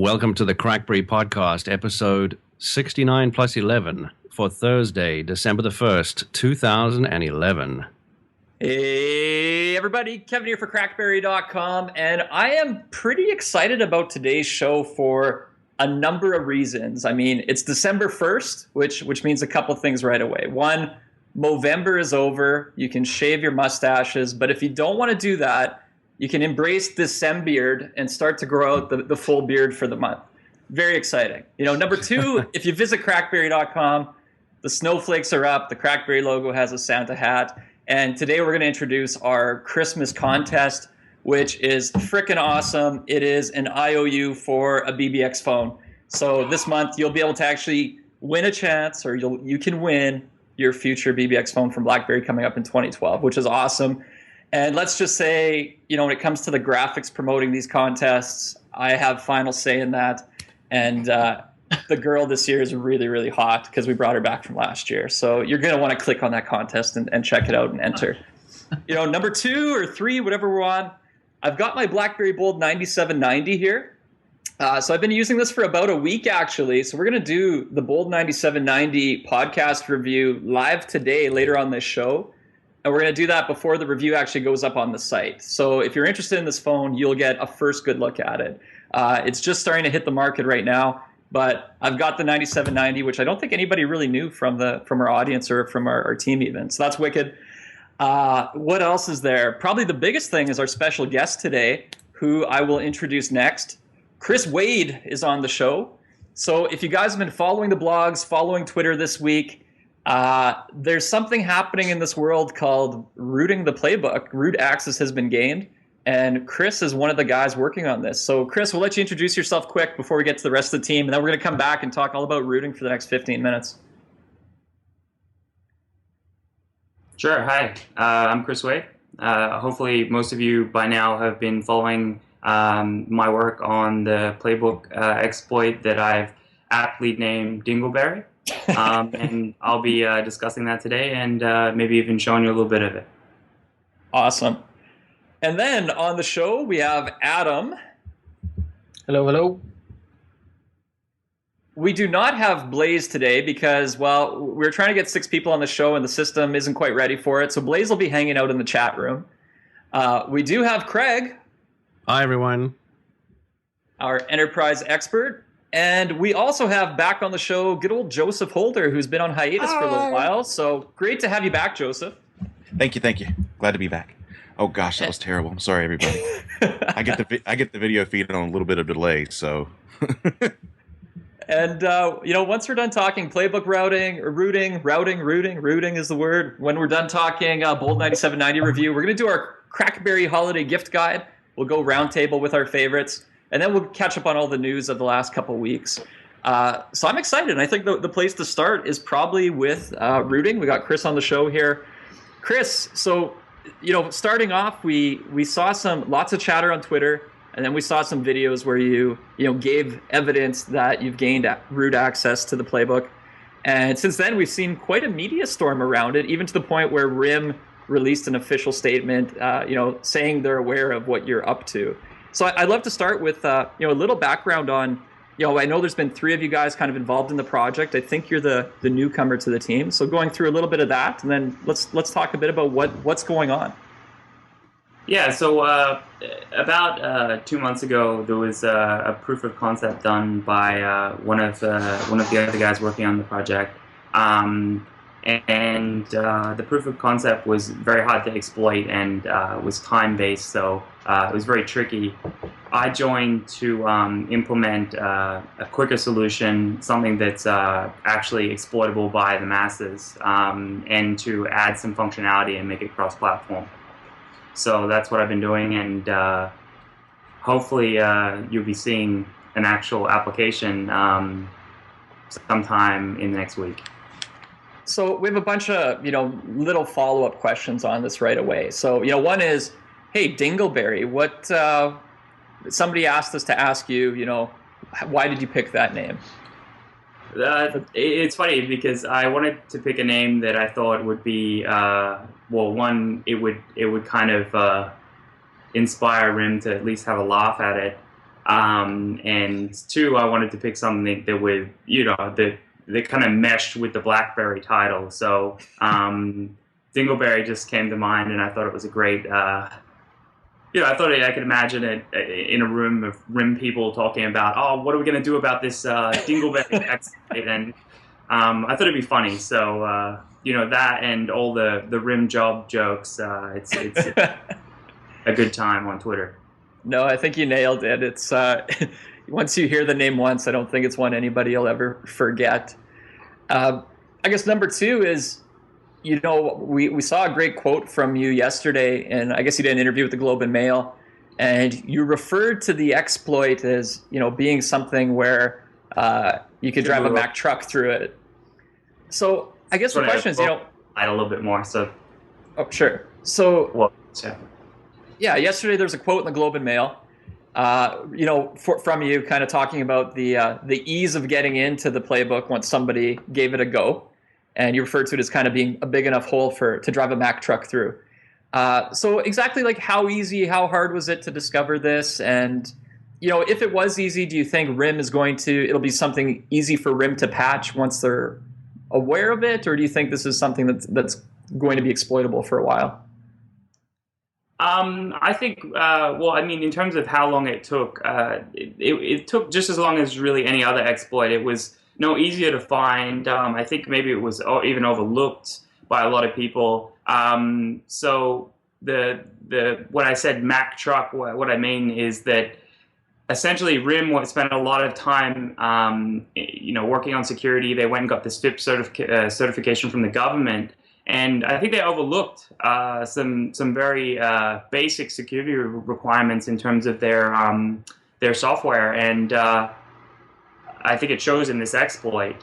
Welcome to the CrackBerry podcast, episode 69 plus 11 for Thursday, December the 1st, 2011. Hey everybody, Kevin here for CrackBerry.com, and I am pretty excited about today's show for a number of reasons. I mean, it's December 1st, which means a couple things right away. One, Movember is over. You can shave your mustaches, but if you don't want to do that, you can embrace this beard and start to grow out the full beard for the month. Very exciting. Number two, if you visit CrackBerry.com, the snowflakes are up. The CrackBerry logo has a Santa hat. And today we're going to introduce our Christmas contest, which is freaking awesome. It is an IOU for a BBX phone. So this month you'll be able to actually win a chance, or you can win your future BBX phone from Blackberry coming up in 2012, which is awesome. And let's just say, when it comes to the graphics promoting these contests, I have final say in that. And the girl this year is really, really hot because we brought her back from last year. So you're going to want to click on that contest and check it out and enter. Number 2 or 3, whatever we're on, I've got my Blackberry Bold 9790 here. So I've been using this for about a week, actually. So we're going to do the Bold 9790 podcast review live today, later on this show. And we're going to do that before the review actually goes up on the site. So if you're interested in this phone, you'll get a first good look at it. It's just starting to hit the market right now. But I've got the 9790, which I don't think anybody really knew from our audience or from our team even. So that's wicked. What else is there? Probably the biggest thing is our special guest today, who I will introduce next. Chris Wade is on the show. So if you guys have been following the blogs, following Twitter this week, there's something happening in this world called rooting the playbook. Root access has been gained. And Chris is one of the guys working on this. So, Chris, we'll let you introduce yourself quick before we get to the rest of the team. And then we're going to come back and talk all about rooting for the next 15 minutes. Sure. Hi, I'm Chris Wade. Hopefully, most of you by now have been following my work on the PlayBook exploit that I've aptly named DingleBerry. And I'll be discussing that today and maybe even showing you a little bit of it. Awesome. And then on the show, we have Adam. Hello, hello. We do not have Blaze today because, well, we're trying to get 6 people on the show and the system isn't quite ready for it. So Blaze will be hanging out in the chat room. We do have Craig. Hi, everyone. Our enterprise expert. And we also have back on the show good old Joseph Holder, who's been on hiatus for a little while. So great to have you back, Joseph. Thank you. Glad to be back. Oh gosh, that was terrible. I'm sorry, everybody. I get the video feed on a little bit of delay, so. And once we're done talking playbook rooting is the word. When we're done talking Bold 9790 review, we're going to do our CrackBerry holiday gift guide. We'll go roundtable with our favorites, and then we'll catch up on all the news of the last couple weeks. So I'm excited, and I think the place to start is probably with rooting. We got Chris on the show here. Chris, so starting off, we saw lots of chatter on Twitter, and then we saw some videos where you gave evidence that you've gained root access to the playbook. And since then, we've seen quite a media storm around it, even to the point where RIM released an official statement, saying they're aware of what you're up to. So I'd love to start with a little background on. I know there's been 3 of you guys kind of involved in the project. I think you're the newcomer to the team. So going through a little bit of that, and then let's talk a bit about what's going on. Yeah, so about 2 months ago, there was a proof of concept done by one of the other guys working on the project. And the proof of concept was very hard to exploit and was time-based, so it was very tricky. I joined to implement a quicker solution, something that's actually exploitable by the masses, and to add some functionality and make it cross-platform. So that's what I've been doing, and hopefully you'll be seeing an actual application sometime in the next week. So we have a bunch of, little follow-up questions on this right away. So, one is, hey, DingleBerry, what, somebody asked us to ask you, why did you pick that name? It's funny because I wanted to pick a name that I thought would be, one, it would kind of inspire RIM to at least have a laugh at it. And two, I wanted to pick something that would, that kind of meshed with the Blackberry title. So DingleBerry just came to mind, and I thought it was a great. I thought I could imagine it in a room of RIM people talking about, oh, what are we going to do about this DingleBerry exploit? And I thought it'd be funny. So that and all the RIM job jokes. It's a good time on Twitter. No, I think you nailed it. It's once you hear the name once, I don't think it's one anybody will ever forget. I guess number two is, we saw a great quote from you yesterday, and I guess you did an interview with the Globe and Mail, and you referred to the exploit as, being something where you could drive a Mack truck through it. So I guess the question is, a little bit more. So. Oh, sure. So. Yeah, yesterday there was a quote in the Globe and Mail, from you, kind of talking about the ease of getting into the PlayBook once somebody gave it a go, and you referred to it as kind of being a big enough hole to drive a Mack truck through. So exactly, like, how easy, how hard was it to discover this? And if it was easy, do you think RIM it'll be something easy for RIM to patch once they're aware of it, or do you think this is something that's going to be exploitable for a while? I think, in terms of how long it took, it took just as long as really any other exploit. It was no easier to find. I think maybe it was even overlooked by a lot of people. So when I said Mack truck, what I mean is that essentially RIM spent a lot of time, working on security. They went and got this FIP certification from the government. And I think they overlooked some very basic security requirements in terms of their software, and I think it shows in this exploit.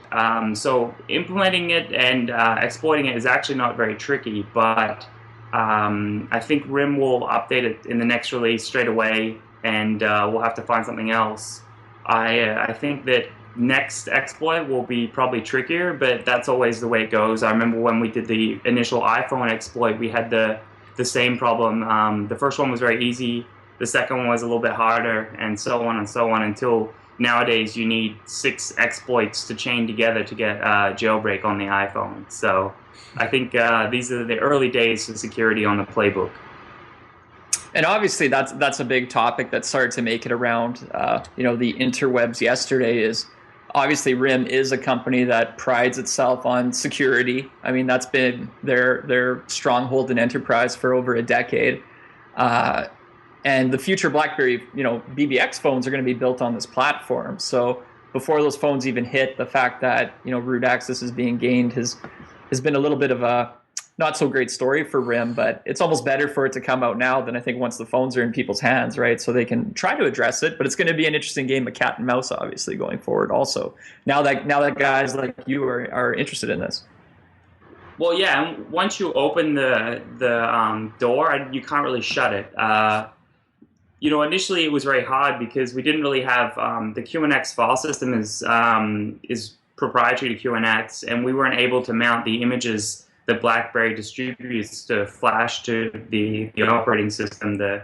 So implementing it and exploiting it is actually not very tricky, but I think RIM will update it in the next release straight away, and we'll have to find something else. I think that next exploit will be probably trickier, but that's always the way it goes. I remember when we did the initial iPhone exploit, we had the same problem. The first one was very easy. The second one was a little bit harder, and so on, until nowadays you need 6 exploits to chain together to get jailbreak on the iPhone. So I think these are the early days of security on the PlayBook. And obviously that's a big topic that started to make it around the interwebs yesterday. Is obviously RIM is a company that prides itself on security. I mean, that's been their stronghold in enterprise for over a decade. And the future BlackBerry, BBX phones are going to be built on this platform. So before those phones even hit, the fact that, root access is being gained has been a little bit of a not so great story for RIM, but it's almost better for it to come out now than I think once the phones are in people's hands, right? So they can try to address it, but it's going to be an interesting game of cat and mouse, obviously, going forward also. Now that guys like you are interested in this. Well, yeah, and once you open the door, you can't really shut it. Initially it was very hard because we didn't really have the QNX file system is proprietary to QNX, and we weren't able to mount the images that BlackBerry distributes to flash to the operating system, the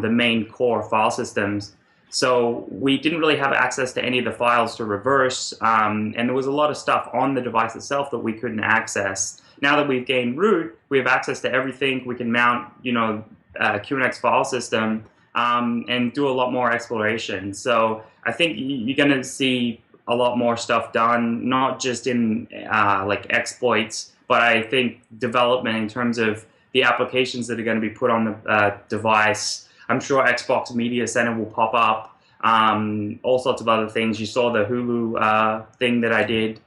main core file systems. So we didn't really have access to any of the files to reverse, and there was a lot of stuff on the device itself that we couldn't access. Now that we've gained root, we have access to everything. We can mount, QNX file system and do a lot more exploration. So I think you're going to see a lot more stuff done, not just in exploits, but I think development in terms of the applications that are going to be put on the device. I'm sure Xbox Media Center will pop up, all sorts of other things. You saw the Hulu thing that I did.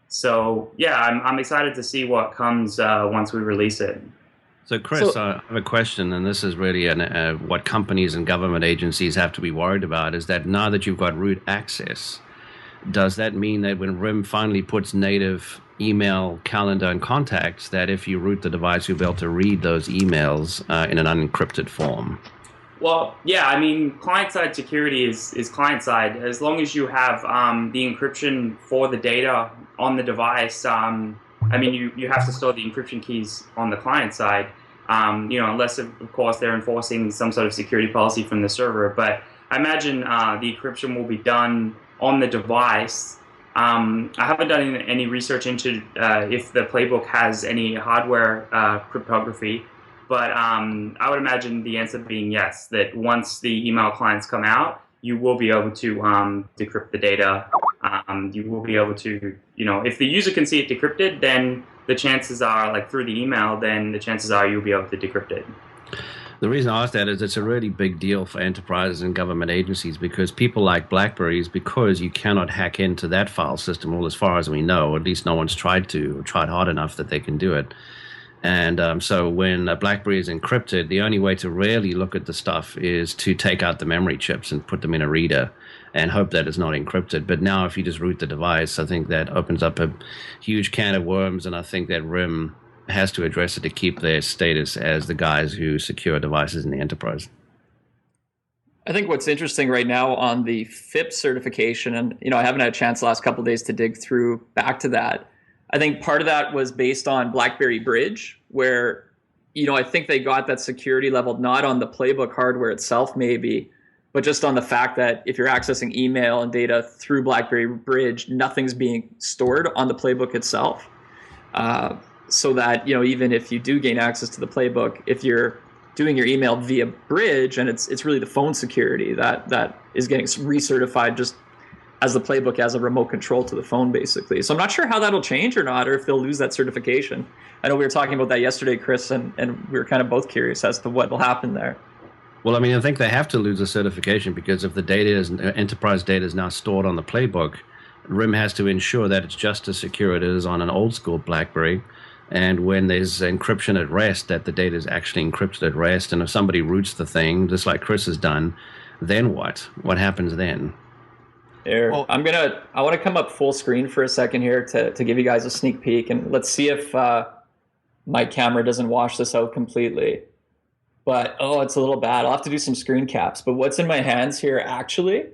So, yeah, I'm excited to see what comes once we release it. So, Chris, I have a question, and this is really what companies and government agencies have to be worried about, is that now that you've got root access, does that mean that when RIM finally puts native email, calendar, and contacts, that if you root the device, you'll be able to read those emails in an unencrypted form? Well, yeah, I mean, client-side security is client-side. As long as you have the encryption for the data on the device, you have to store the encryption keys on the client side, unless, of course, they're enforcing some sort of security policy from the server. But I imagine the encryption will be done on the device. I haven't done any research into if the playbook has any hardware cryptography, but I would imagine the answer being yes, that once the email clients come out, you will be able to decrypt the data. You will be able to, if the user can see it decrypted, then the chances are, like through the email, then the chances are you'll be able to decrypt it. The reason I ask that is it's a really big deal for enterprises and government agencies because people like Blackberries, because you cannot hack into that file system, well, as far as we know, or at least no one's tried to, or tried hard enough that they can do it. And so when a BlackBerry is encrypted, the only way to really look at the stuff is to take out the memory chips and put them in a reader and hope that it's not encrypted. But now if you just root the device, I think that opens up a huge can of worms, and I think that RIM has to address it to keep their status as the guys who secure devices in the enterprise. I think what's interesting right now on the FIPS certification, and I haven't had a chance the last couple of days to dig through back to that. I think part of that was based on BlackBerry Bridge, where I think they got that security level not on the playbook hardware itself maybe, but just on the fact that if you're accessing email and data through BlackBerry Bridge, nothing's being stored on the playbook itself. So that even if you do gain access to the playbook, if you're doing your email via Bridge, and it's really the phone security that is getting recertified just as the playbook has a remote control to the phone, basically. So I'm not sure how that'll change or not, or if they'll lose that certification. I know we were talking about that yesterday, Chris, and we were kind of both curious as to what will happen there. Well, I think they have to lose the certification because if the enterprise data is now stored on the playbook, RIM has to ensure that it's just as secure as it is on an old school BlackBerry. And when there's encryption at rest, that the data is actually encrypted at rest. And if somebody roots the thing, just like Chris has done, then what? What happens then? Here, well, I want to come up full screen for a second here to give you guys a sneak peek, and let's see if my camera doesn't wash this out completely. But it's a little bad. I'll have to do some screen caps. But what's in my hands here actually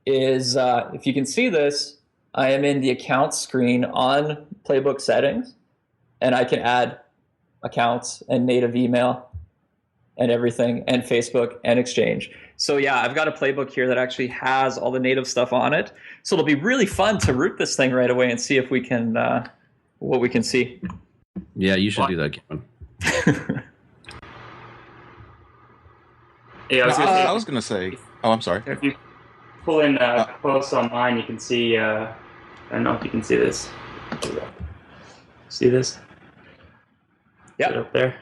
is, if you can see this, I am in the accounts screen on Playbook settings, and I can add accounts and native email and everything, and Facebook and Exchange. So yeah, I've got a playbook here that actually has all the native stuff on it. So it'll be really fun to root this thing right away and see if we can, what we can see. Yeah, you should do that, Kevin. Yeah, I was going to say, I'm sorry. If you pull in posts online, you can see, I don't know if you can see this. See this? Yeah. Up there.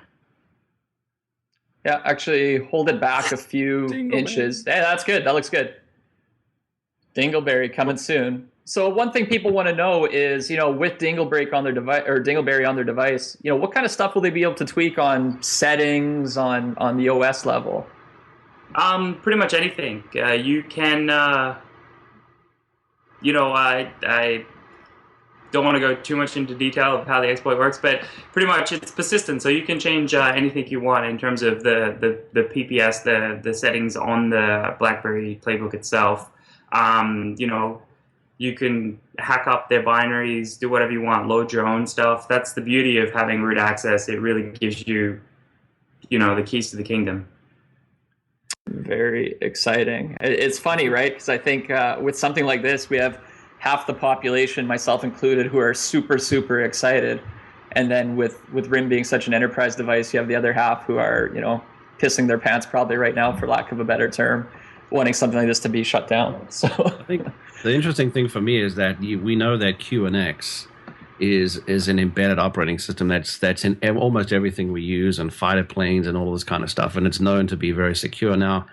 Yeah, actually hold it back a few inches. Hey, that's good. That looks good. DingleBerry coming soon. So one thing people want to know is, with DingleBerry on their device, or DingleBerry on their device, what kind of stuff will they be able to tweak on settings on the OS level? Pretty much anything. You can, I don't want to go too much into detail of how the exploit works, but pretty much it's persistent. So you can change anything you want in terms of the PPS, the settings on the BlackBerry playbook itself. You can hack up their binaries, do whatever you want, load your own stuff. That's the beauty of having root access. It really gives you, the keys to the kingdom. Very exciting. It's funny, right? Because I think with something like this, we have half the population, myself included, who are super, super excited. And then with RIM being such an enterprise device, you have the other half who are, pissing their pants probably right now, for lack of a better term, wanting something like this to be shut down. So I think the interesting thing for me is that we know that QNX is an embedded operating system that's in almost everything we use, on fighter planes and all this kind of stuff, and it's known to be very secure. Now,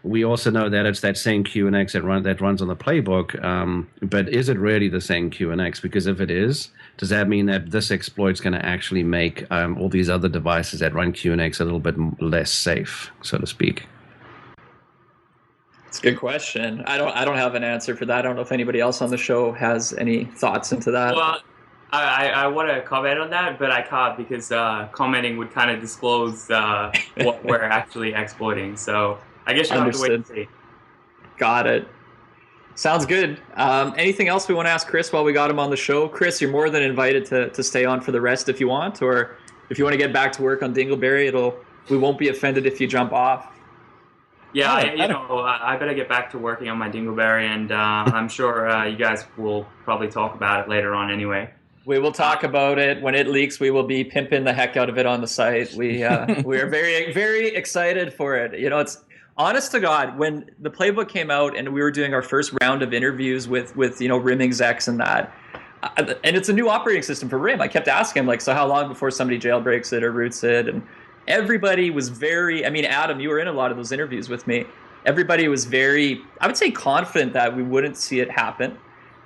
we also know that it's that same QNX that runs on the playbook, but is it really the same QNX? Because if it is, does that mean that this exploit's going to actually make all these other devices that run QNX a little bit less safe, so to speak? It's a good question. I don't have an answer for that. I don't know if anybody else on the show has any thoughts into that. Well, I want to comment on that, but I can't because commenting would kind of disclose what we're actually exploiting. So I guess you'll have to wait and see. Got it. Sounds good. Anything else we want to ask Chris while we got him on the show? Chris, you're more than invited to stay on for the rest if you want, or if you want to get back to work on DingleBerry, we won't be offended if you jump off. Yeah, I better get back to working on my DingleBerry, and I'm sure you guys will probably talk about it later on anyway. We will talk about it when it leaks. We will be pimping the heck out of it on the site. We are very, very excited for it. It's honest to God, when the playbook came out and we were doing our first round of interviews with RIM execs and that, and it's a new operating system for RIM. I kept asking him, like, so how long before somebody jailbreaks it or roots it? And everybody was very, Adam, you were in a lot of those interviews with me. Everybody was very, I would say, confident that we wouldn't see it happen.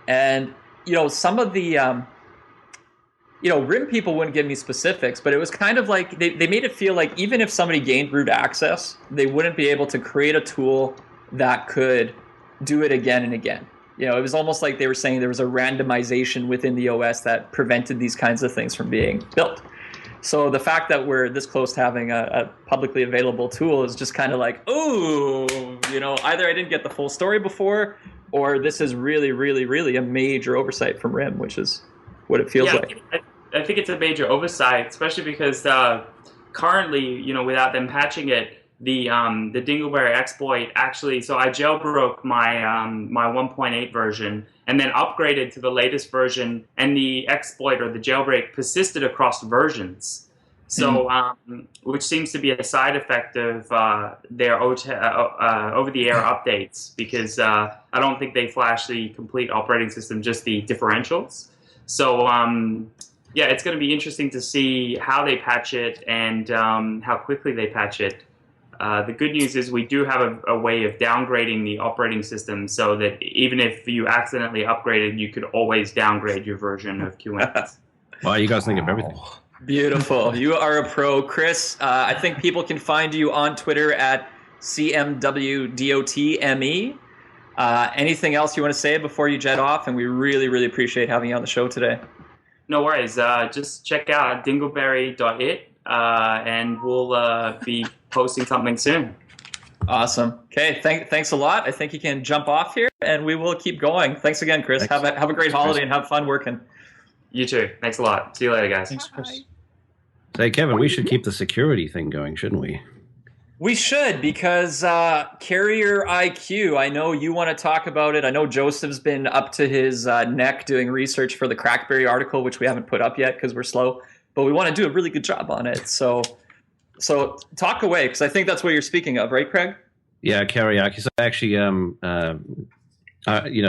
And, some of the, RIM people wouldn't give me specifics, but it was kind of like they made it feel like even if somebody gained root access, they wouldn't be able to create a tool that could do it again and again. It was almost like they were saying there was a randomization within the OS that prevented these kinds of things from being built. So the fact that we're this close to having a publicly available tool is just kind of like, either I didn't get the full story before, or this is really, really, really a major oversight from RIM, which is what it feels like. I think it's a major oversight, especially because currently, without them patching it, the DingleBerry exploit actually. So I jailbroke my my 1.8 version and then upgraded to the latest version, and the exploit or the jailbreak persisted across versions. So, which seems to be a side effect of their over-the-air updates, because I don't think they flash the complete operating system, just the differentials. So, yeah, it's going to be interesting to see how they patch it and how quickly they patch it. The good news is we do have a way of downgrading the operating system, so that even if you accidentally upgraded, you could always downgrade your version of QNX. Wow, you guys think of everything. Beautiful. You are a pro. Chris, I think people can find you on Twitter at CMWDOTME. Anything else you want to say before you jet off? And we really, really appreciate having you on the show today. No worries. Just check out dingleberry.it, and we'll be posting something soon. Awesome. Okay, thanks a lot. I think you can jump off here, and we will keep going. Thanks again, Chris. Thanks. Have a great holiday and have fun working. You too. Thanks a lot. See you later, guys. Thanks, Chris. Say, Kevin, we should keep the security thing going, shouldn't we? We should, because carrier IQ, I know you want to talk about it. I know Joseph's been up to his neck doing research for the CrackBerry article, which we haven't put up yet because we're slow, but we want to do a really good job on it. So talk away, because I think that's what you're speaking of, right, Craig? Yeah, carrier IQ. So actually,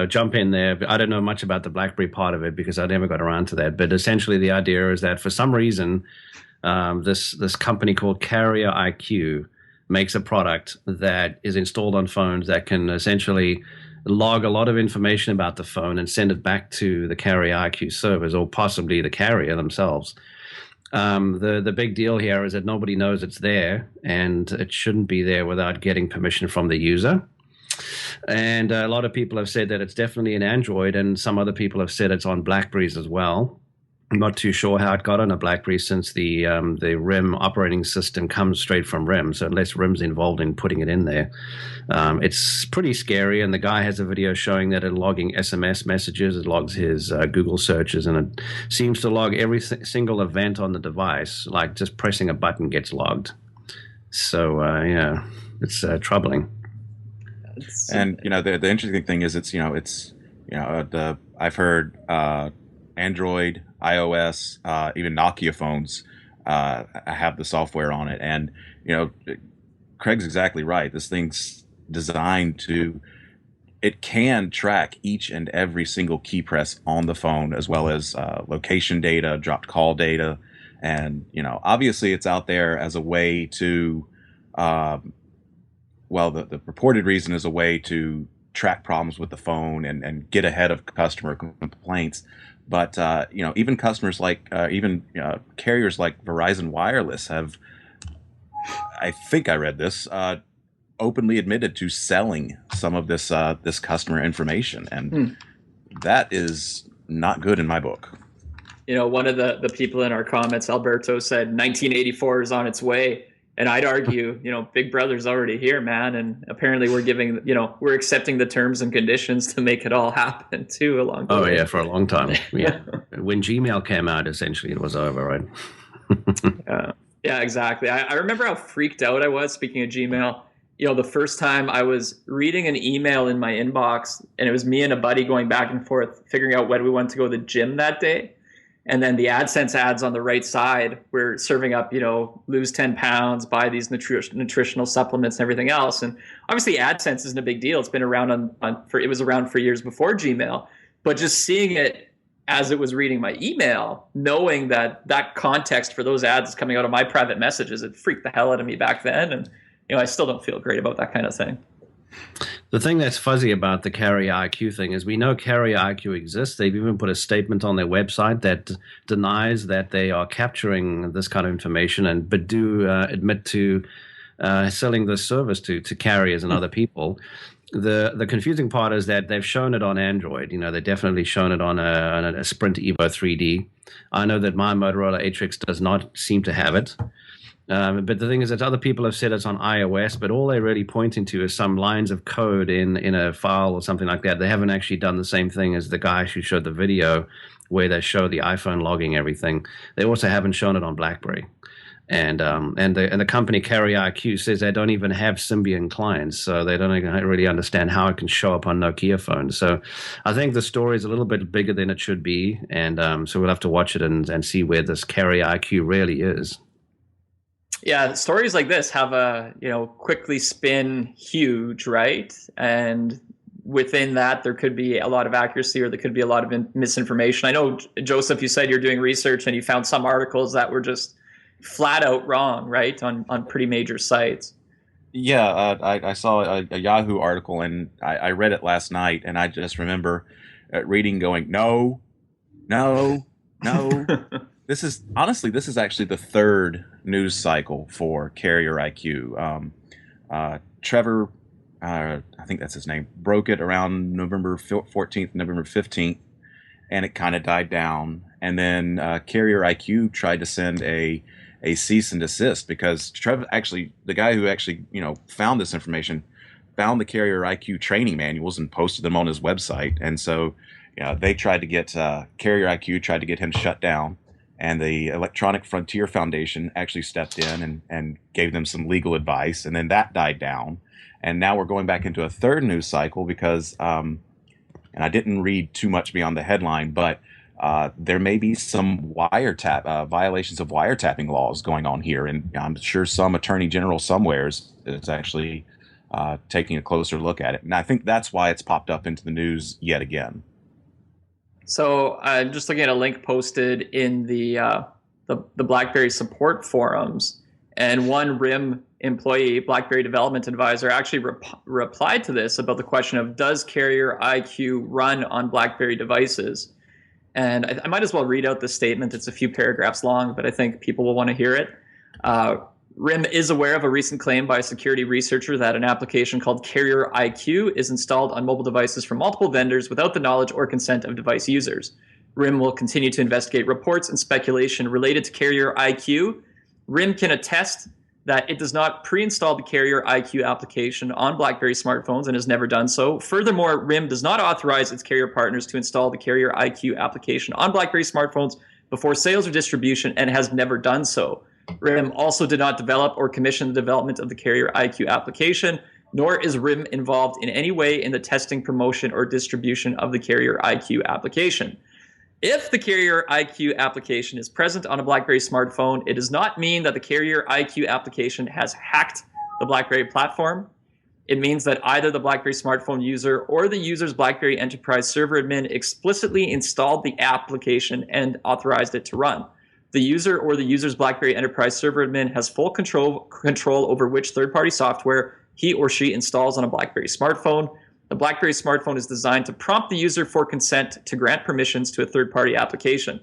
jump in there. I don't know much about the BlackBerry part of it because I never got around to that. But essentially, the idea is that for some reason, this company called Carrier IQ makes a product that is installed on phones that can essentially log a lot of information about the phone and send it back to the Carrier IQ servers, or possibly the carrier themselves. The big deal here is that nobody knows it's there, and it shouldn't be there without getting permission from the user. And a lot of people have said that it's definitely in Android, and some other people have said it's on Blackberries as well. I'm not too sure how it got on a BlackBerry, since the RIM operating system comes straight from RIM. So unless RIM's involved in putting it in there, it's pretty scary. And the guy has a video showing that it's logging SMS messages, it logs his Google searches, and it seems to log every single event on the device. Like just pressing a button gets logged. So it's troubling. And the interesting thing is I've heard Android, iOS, even Nokia phones have the software on it. And Craig's exactly right. This thing's designed it can track each and every single key press on the phone, as well as location data, dropped call data. And obviously it's out there as a way to the purported reason is a way to track problems with the phone and get ahead of customer complaints. But even customers carriers like Verizon Wireless have, I think I read this, openly admitted to selling some of this customer information, and that is not good in my book. One of the people in our comments, Alberto, said 1984 is on its way. And I'd argue, Big Brother's already here, man. And apparently we're accepting the terms and conditions to make it all happen too along the way. Oh yeah, for a long time. Yeah. When Gmail came out, essentially it was over, right? Yeah, exactly. I remember how freaked out I was, speaking of Gmail, the first time I was reading an email in my inbox, and it was me and a buddy going back and forth, figuring out when we went to go to the gym that day. And then the AdSense ads on the right side were serving up, lose 10 pounds, buy these nutritional supplements and everything else. And obviously AdSense isn't a big deal. It's been around it was around for years before Gmail. But just seeing it as it was reading my email, knowing that context for those ads is coming out of my private messages, it freaked the hell out of me back then. And, I still don't feel great about that kind of thing. The thing that's fuzzy about the Carrier IQ thing is we know Carrier IQ exists. They've even put a statement on their website that denies that they are capturing this kind of information, but do admit to selling this service to carriers and other people. The confusing part is that they've shown it on Android. They've definitely shown it on a Sprint Evo 3D. I know that my Motorola Atrix does not seem to have it. But the thing is that other people have said it's on iOS, but all they're really pointing to is some lines of code in a file or something like that. They haven't actually done the same thing as the guy who showed the video where they show the iPhone logging everything. They also haven't shown it on BlackBerry. And the company Carrier IQ says they don't even have Symbian clients, so they don't even really understand how it can show up on Nokia phones. So I think the story is a little bit bigger than it should be, and so we'll have to watch it and see where this Carrier IQ really is. Yeah, stories like this have a, quickly spin huge, right? And within that, there could be a lot of accuracy or there could be a lot of misinformation. I know, Joseph, you said you're doing research and you found some articles that were just flat out wrong, right? On pretty major sites. Yeah, I saw a Yahoo article and I read it last night, and I just remember reading going, no. This is actually the third news cycle for Carrier IQ. Trevor, I think that's his name, broke it around November 14th, November 15th, and it kind of died down. And then Carrier IQ tried to send a cease and desist because Trevor, actually, the guy who actually found this information, found the Carrier IQ training manuals and posted them on his website. And so they tried to get Carrier IQ tried to get him shut down. And the Electronic Frontier Foundation actually stepped in and gave them some legal advice, and then that died down. And now we're going back into a third news cycle because, and I didn't read too much beyond the headline, but there may be some violations of wiretapping laws going on here, and I'm sure some attorney general somewhere is actually taking a closer look at it. And I think that's why it's popped up into the news yet again. So I'm just looking at a link posted in the BlackBerry support forums, and one RIM employee, BlackBerry development advisor, actually replied to this about the question of, does Carrier IQ run on BlackBerry devices? And I might as well read out the statement. It's a few paragraphs long, but I think people will want to hear it. RIM is aware of a recent claim by a security researcher that an application called Carrier IQ is installed on mobile devices from multiple vendors without the knowledge or consent of device users. RIM will continue to investigate reports and speculation related to Carrier IQ. RIM can attest that it does not pre-install the Carrier IQ application on BlackBerry smartphones and has never done so. Furthermore, RIM does not authorize its carrier partners to install the Carrier IQ application on BlackBerry smartphones before sales or distribution and has never done so. RIM also did not develop or commission the development of the Carrier IQ application, nor is RIM involved in any way in the testing, promotion, or distribution of the Carrier IQ application. If the Carrier IQ application is present on a BlackBerry smartphone, it does not mean that the Carrier IQ application has hacked the BlackBerry platform. It means that either the BlackBerry smartphone user or the user's BlackBerry Enterprise Server admin explicitly installed the application and authorized it to run. The user or the user's BlackBerry Enterprise Server admin has full control over which third-party software he or she installs on a BlackBerry smartphone. The BlackBerry smartphone is designed to prompt the user for consent to grant permissions to a third-party application.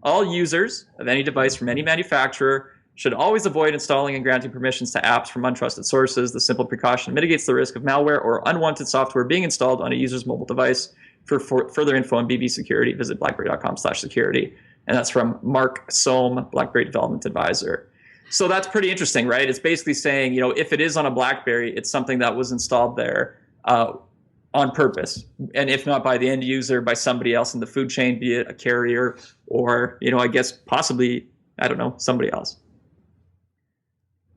All users of any device from any manufacturer should always avoid installing and granting permissions to apps from untrusted sources. The simple precaution mitigates the risk of malware or unwanted software being installed on a user's mobile device. For further info on BB security, visit blackberry.com/security. And that's from Mark Sohm, BlackBerry Development Advisor. So that's pretty interesting, right? It's basically saying, if it is on a BlackBerry, it's something that was installed there on purpose. And if not by the end user, by somebody else in the food chain, be it a carrier or, I guess possibly, somebody else.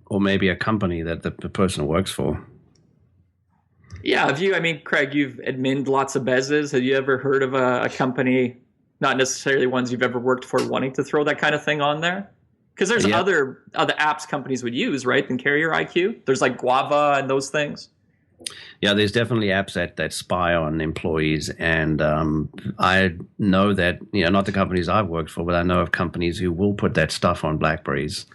Or maybe a company that the person works for. Yeah, I mean, Craig, you've adminned lots of bezzes. Have you ever heard of a company, not necessarily ones you've ever worked for, wanting to throw that kind of thing on there? Because there's other apps companies would use, right, than Carrier IQ. There's like Guava and those things. Yeah, there's definitely apps that spy on employees, and I know that, not the companies I've worked for, but I know of companies who will put that stuff on Blackberries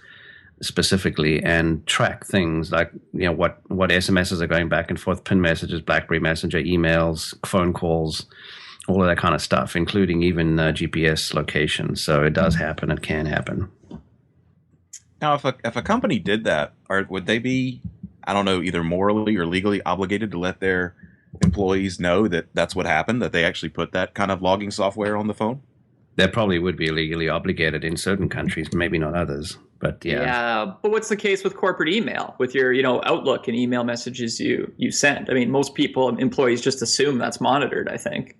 specifically and track things like what SMSs are going back and forth, pin messages, Blackberry Messenger, emails, phone calls, all of that kind of stuff, including even GPS location. So it does happen. It can happen. Now, if a company did that, would they be, I don't know, either morally or legally obligated to let their employees know that that's what happened, that they actually put that kind of logging software on the phone? They probably would be legally obligated in certain countries, maybe not others. But yeah. Yeah, but what's the case with corporate email, with your Outlook and email messages you send? I mean, most employees just assume that's monitored, I think.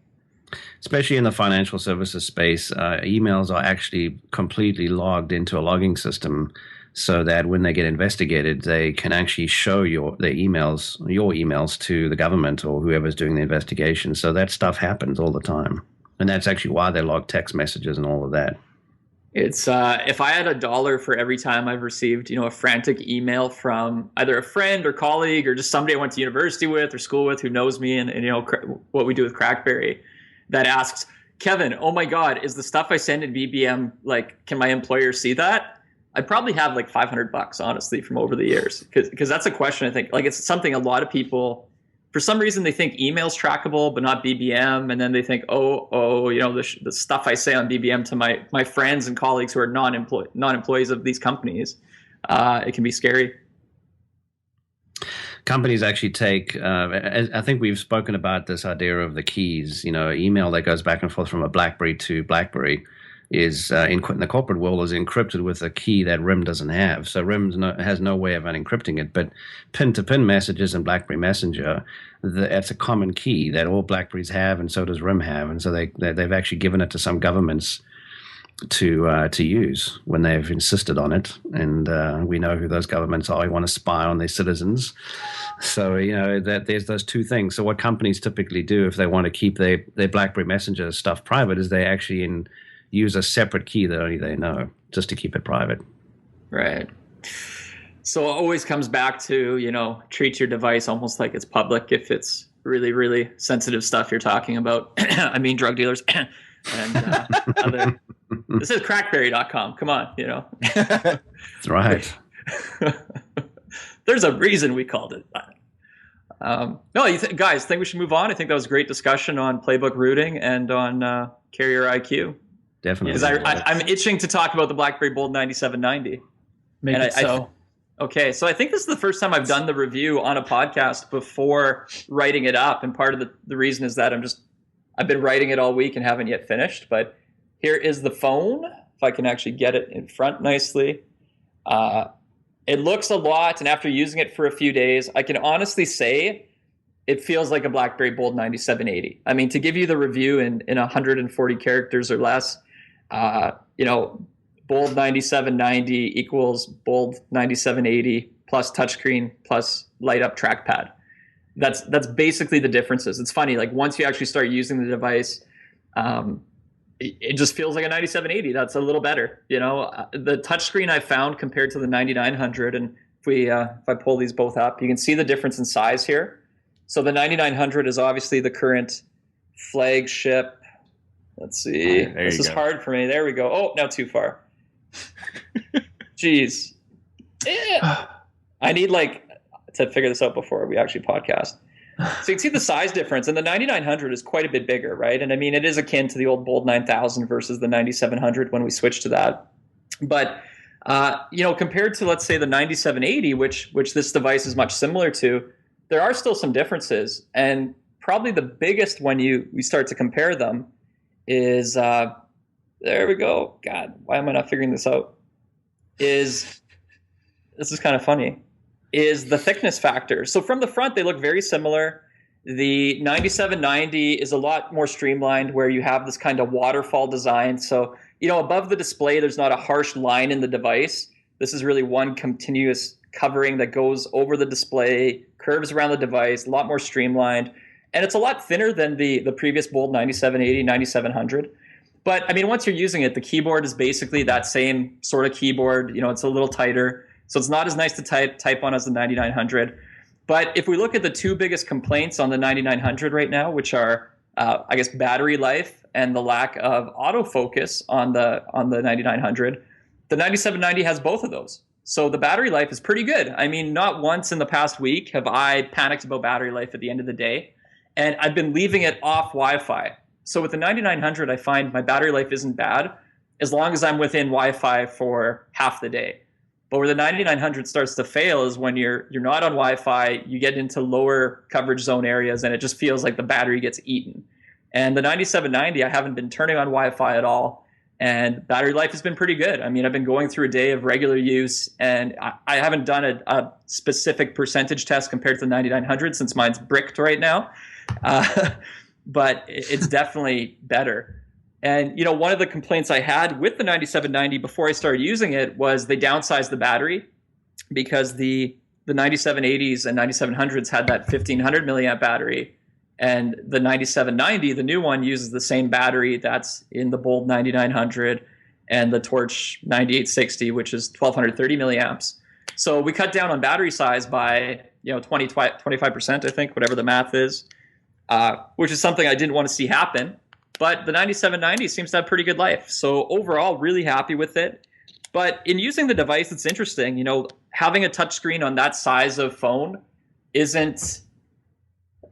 Especially in the financial services space, emails are actually completely logged into a logging system, so that when they get investigated, they can actually show your emails to the government or whoever's doing the investigation. So that stuff happens all the time, and that's actually why they log text messages and all of that. It's if I had $1 for every time I've received a frantic email from either a friend or colleague or just somebody I went to university with or school with who knows me and what we do with CrackBerry, that asks, Kevin, oh my God, is the stuff I send in BBM, like, can my employer see that? I'd probably have like $500, honestly, from over the years, because that's a question. I think like it's something a lot of people, for some reason, they think email's trackable, but not BBM, and then they think, the stuff I say on BBM to my friends and colleagues who are non-employees of these companies, it can be scary. Companies actually take, I think we've spoken about this idea of the keys, email that goes back and forth from a BlackBerry to BlackBerry is in the corporate world is encrypted with a key that RIM doesn't have. So RIM has no way of unencrypting it. But pin-to-pin messages in BlackBerry Messenger, that's a common key that all BlackBerries have, and so does RIM have. And so they've actually given it to some governments to use when they've insisted on it. And we know who those governments are. They want to spy on their citizens. So that there's those two things. So what companies typically do if they want to keep their BlackBerry Messenger stuff private is they actually use a separate key that only they know, just to keep it private. Right. So it always comes back to, treat your device almost like it's public if it's really, really sensitive stuff you're talking about. I mean, drug dealers and other. This is crackberry.com. Come on, That's right. There's a reason we called it that. No, guys, think we should move on? I think that was a great discussion on PlayBook routing and on Carrier IQ. Definitely. Because I'm itching to talk about the BlackBerry Bold 9790. Okay, so I think this is the first time I've done the review on a podcast before writing it up, and part of the reason is that I've been writing it all week and haven't yet finished. But here is the phone, if I can actually get it in front nicely. It looks a lot, and after using it for a few days, I can honestly say it feels like a BlackBerry Bold 9780. I mean, to give you the review in 140 characters or less, Bold 9790 equals Bold 9780 plus touchscreen plus light up trackpad. That's basically the differences. It's funny, like once you actually start using the device, it just feels like a 9780. That's a little better. The touchscreen I found compared to the 9900, and if I pull these both up, you can see the difference in size here. So the 9900 is obviously the current flagship. Let's see. This is hard for me. There we go. Oh, now too far. Jeez. I need to figure this out before we actually podcast. So you can see the size difference, and the 9900 is quite a bit bigger, right? And I mean, it is akin to the old Bold 9000 versus the 9700 when we switched to that. But compared to, let's say, the 9780, which this device is much similar to, there are still some differences, and probably the biggest when we start to compare them is there we go. God, why am I not figuring this out? This is kind of funny. Is the thickness factor. So from the front, they look very similar. The 9790 is a lot more streamlined, where you have this kind of waterfall design. So above the display, there's not a harsh line in the device. This is really one continuous covering that goes over the display, curves around the device, a lot more streamlined, and it's a lot thinner than the previous Bold 9780, 9700. But I mean, once you're using it, the keyboard is basically that same sort of keyboard. It's a little tighter, so it's not as nice to type on as the 9900. But if we look at the two biggest complaints on the 9900 right now, which are I guess battery life and the lack of autofocus on the 9900, the 9790 has both of those. So the battery life is pretty good. I mean, not once in the past week have I panicked about battery life at the end of the day, and I've been leaving it off Wi-Fi. So with the 9900, I find my battery life isn't bad as long as I'm within Wi-Fi for half the day. But where the 9900 starts to fail is when you're not on Wi-Fi, you get into lower coverage zone areas, and it just feels like the battery gets eaten. And the 9790, I haven't been turning on Wi-Fi at all, and battery life has been pretty good. I mean, I've been going through a day of regular use, and I haven't done a specific percentage test compared to the 9900 since mine's bricked right now. But it's definitely better. And, one of the complaints I had with the 9790 before I started using it was they downsized the battery, because the 9780s and 9700s had that 1500 milliamp battery. And the 9790, the new one, uses the same battery that's in the Bold 9900 and the Torch 9860, which is 1230 milliamps. So we cut down on battery size by 25%, I think, whatever the math is, which is something I didn't want to see happen. But the 9790 seems to have pretty good life. So overall, really happy with it. But in using the device, it's interesting. Having a touchscreen on that size of phone isn't,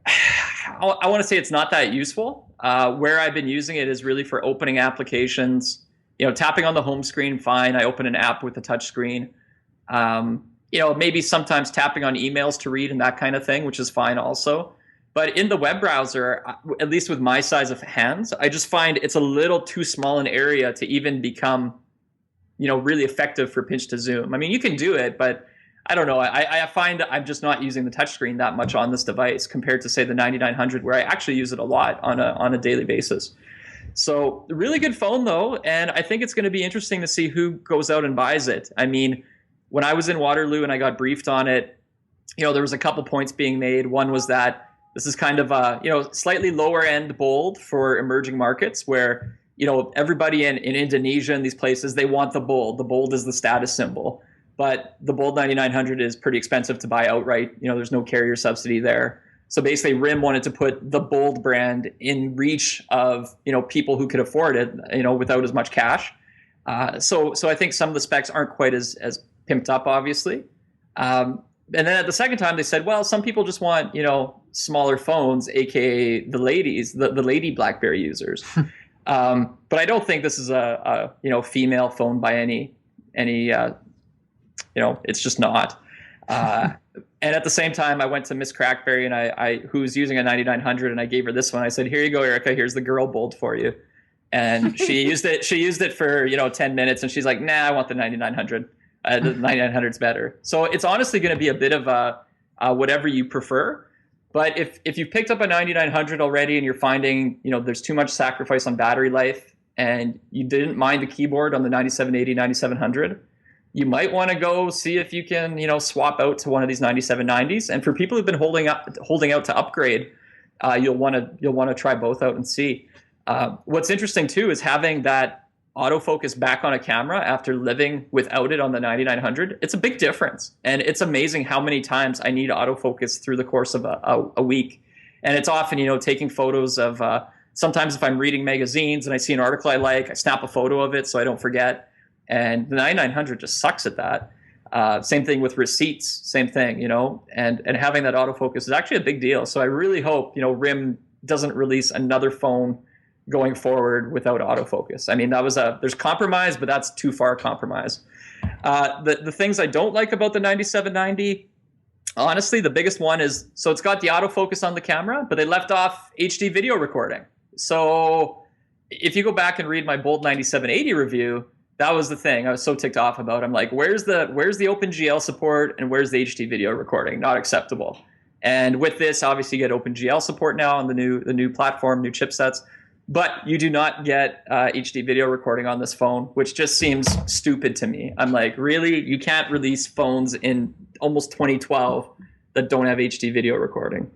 I want to say it's not that useful. Where I've been using it is really for opening applications. Tapping on the home screen, fine. I open an app with a touchscreen. Maybe sometimes tapping on emails to read and that kind of thing, which is fine also. But in the web browser, at least with my size of hands, I just find it's a little too small an area to even become, really effective for pinch to zoom. I mean, you can do it, but I don't know. I find I'm just not using the touchscreen that much on this device compared to, say, the 9900, where I actually use it a lot on a daily basis. So really good phone, though, and I think it's going to be interesting to see who goes out and buys it. I mean, when I was in Waterloo and I got briefed on it, there was a couple points being made. One was that this is kind of a slightly lower end Bold for emerging markets, where everybody in Indonesia and these places, they want the Bold. The Bold is the status symbol, but the Bold 9900 is pretty expensive to buy outright. There's no carrier subsidy there. So basically, RIM wanted to put the Bold brand in reach of people who could afford it, without as much cash. So I think some of the specs aren't quite as pimped up, obviously. And then at the second time, they said, well, some people just want, smaller phones, aka the ladies, the lady BlackBerry users. But I don't think this is a female phone by any it's just not. And at the same time, I went to Miss CrackBerry, and I who's using a 9900, and I gave her this one. I said, here you go, Erica, here's the girl Bold for you. And she used it for 10 minutes, and she's like, nah, I want the 9900. The 9900's better. So it's honestly going to be a bit of a whatever you prefer. But if you've picked up a 9900 already and you're finding there's too much sacrifice on battery life, and you didn't mind the keyboard on the 9780, 9700, you might want to go see if you can swap out to one of these 9790s. And for people who've been holding out to upgrade, you'll want to try both out and see. What's interesting too is having that autofocus back on a camera after living without it on the 9900. It's a big difference, and it's amazing how many times I need autofocus through the course of a week. And it's often taking photos of sometimes if I'm reading magazines and I see an article I like, I snap a photo of it so I don't forget. And the 9900 just sucks at that. Same thing with receipts, same thing, and having that autofocus is actually a big deal. So I really hope RIM doesn't release another phone going forward without autofocus. I mean, there's compromise, but that's too far compromise. The things I don't like about the 9790, honestly, the biggest one is, so it's got the autofocus on the camera, but they left off HD video recording. So if you go back and read my Bold 9780 review, that was the thing I was so ticked off about. I'm like, where's the OpenGL support and where's the HD video recording? Not acceptable. And with this, obviously, you get OpenGL support now on the new platform, new chipsets. But you do not get HD video recording on this phone, which just seems stupid to me. I'm like, really? You can't release phones in almost 2012 that don't have HD video recording.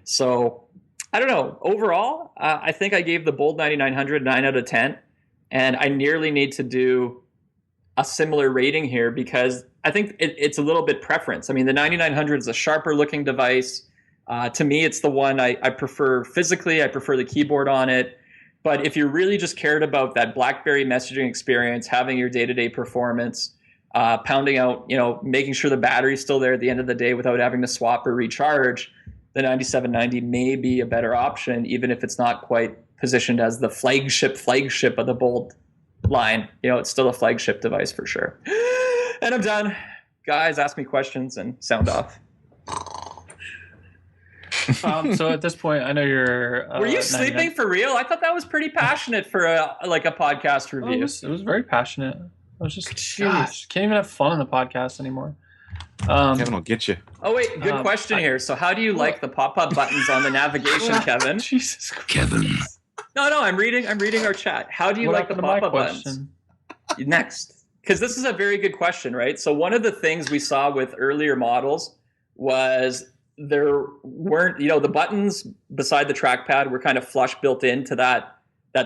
So I don't know. Overall, I think I gave the Bold 9900 9 out of 10, and I nearly need to do a similar rating here because I think it's a little bit preference. I mean, the 9900 is a sharper looking device. To me, it's the one I prefer physically. I prefer the keyboard on it. But if you're really just cared about that BlackBerry messaging experience, having your day-to-day performance, pounding out, making sure the battery's still there at the end of the day without having to swap or recharge, the 9790 may be a better option, even if it's not quite positioned as the flagship of the Bold line. It's still a flagship device for sure. And I'm done. Guys, ask me questions and sound off. So at this point, I know you're. Were you sleeping for real? I thought that was pretty passionate for a podcast review. It was very passionate. I was just, gosh, can't even have fun on the podcast anymore. Kevin will get you. Oh wait, good question here. So, how do you like the pop-up buttons on the navigation, Kevin? Jesus Christ. Kevin. No, I'm reading our chat. How do you like the pop-up buttons? Next, because this is a very good question, right? So, one of the things we saw with earlier models was there weren't, the buttons beside the trackpad were kind of flush built into that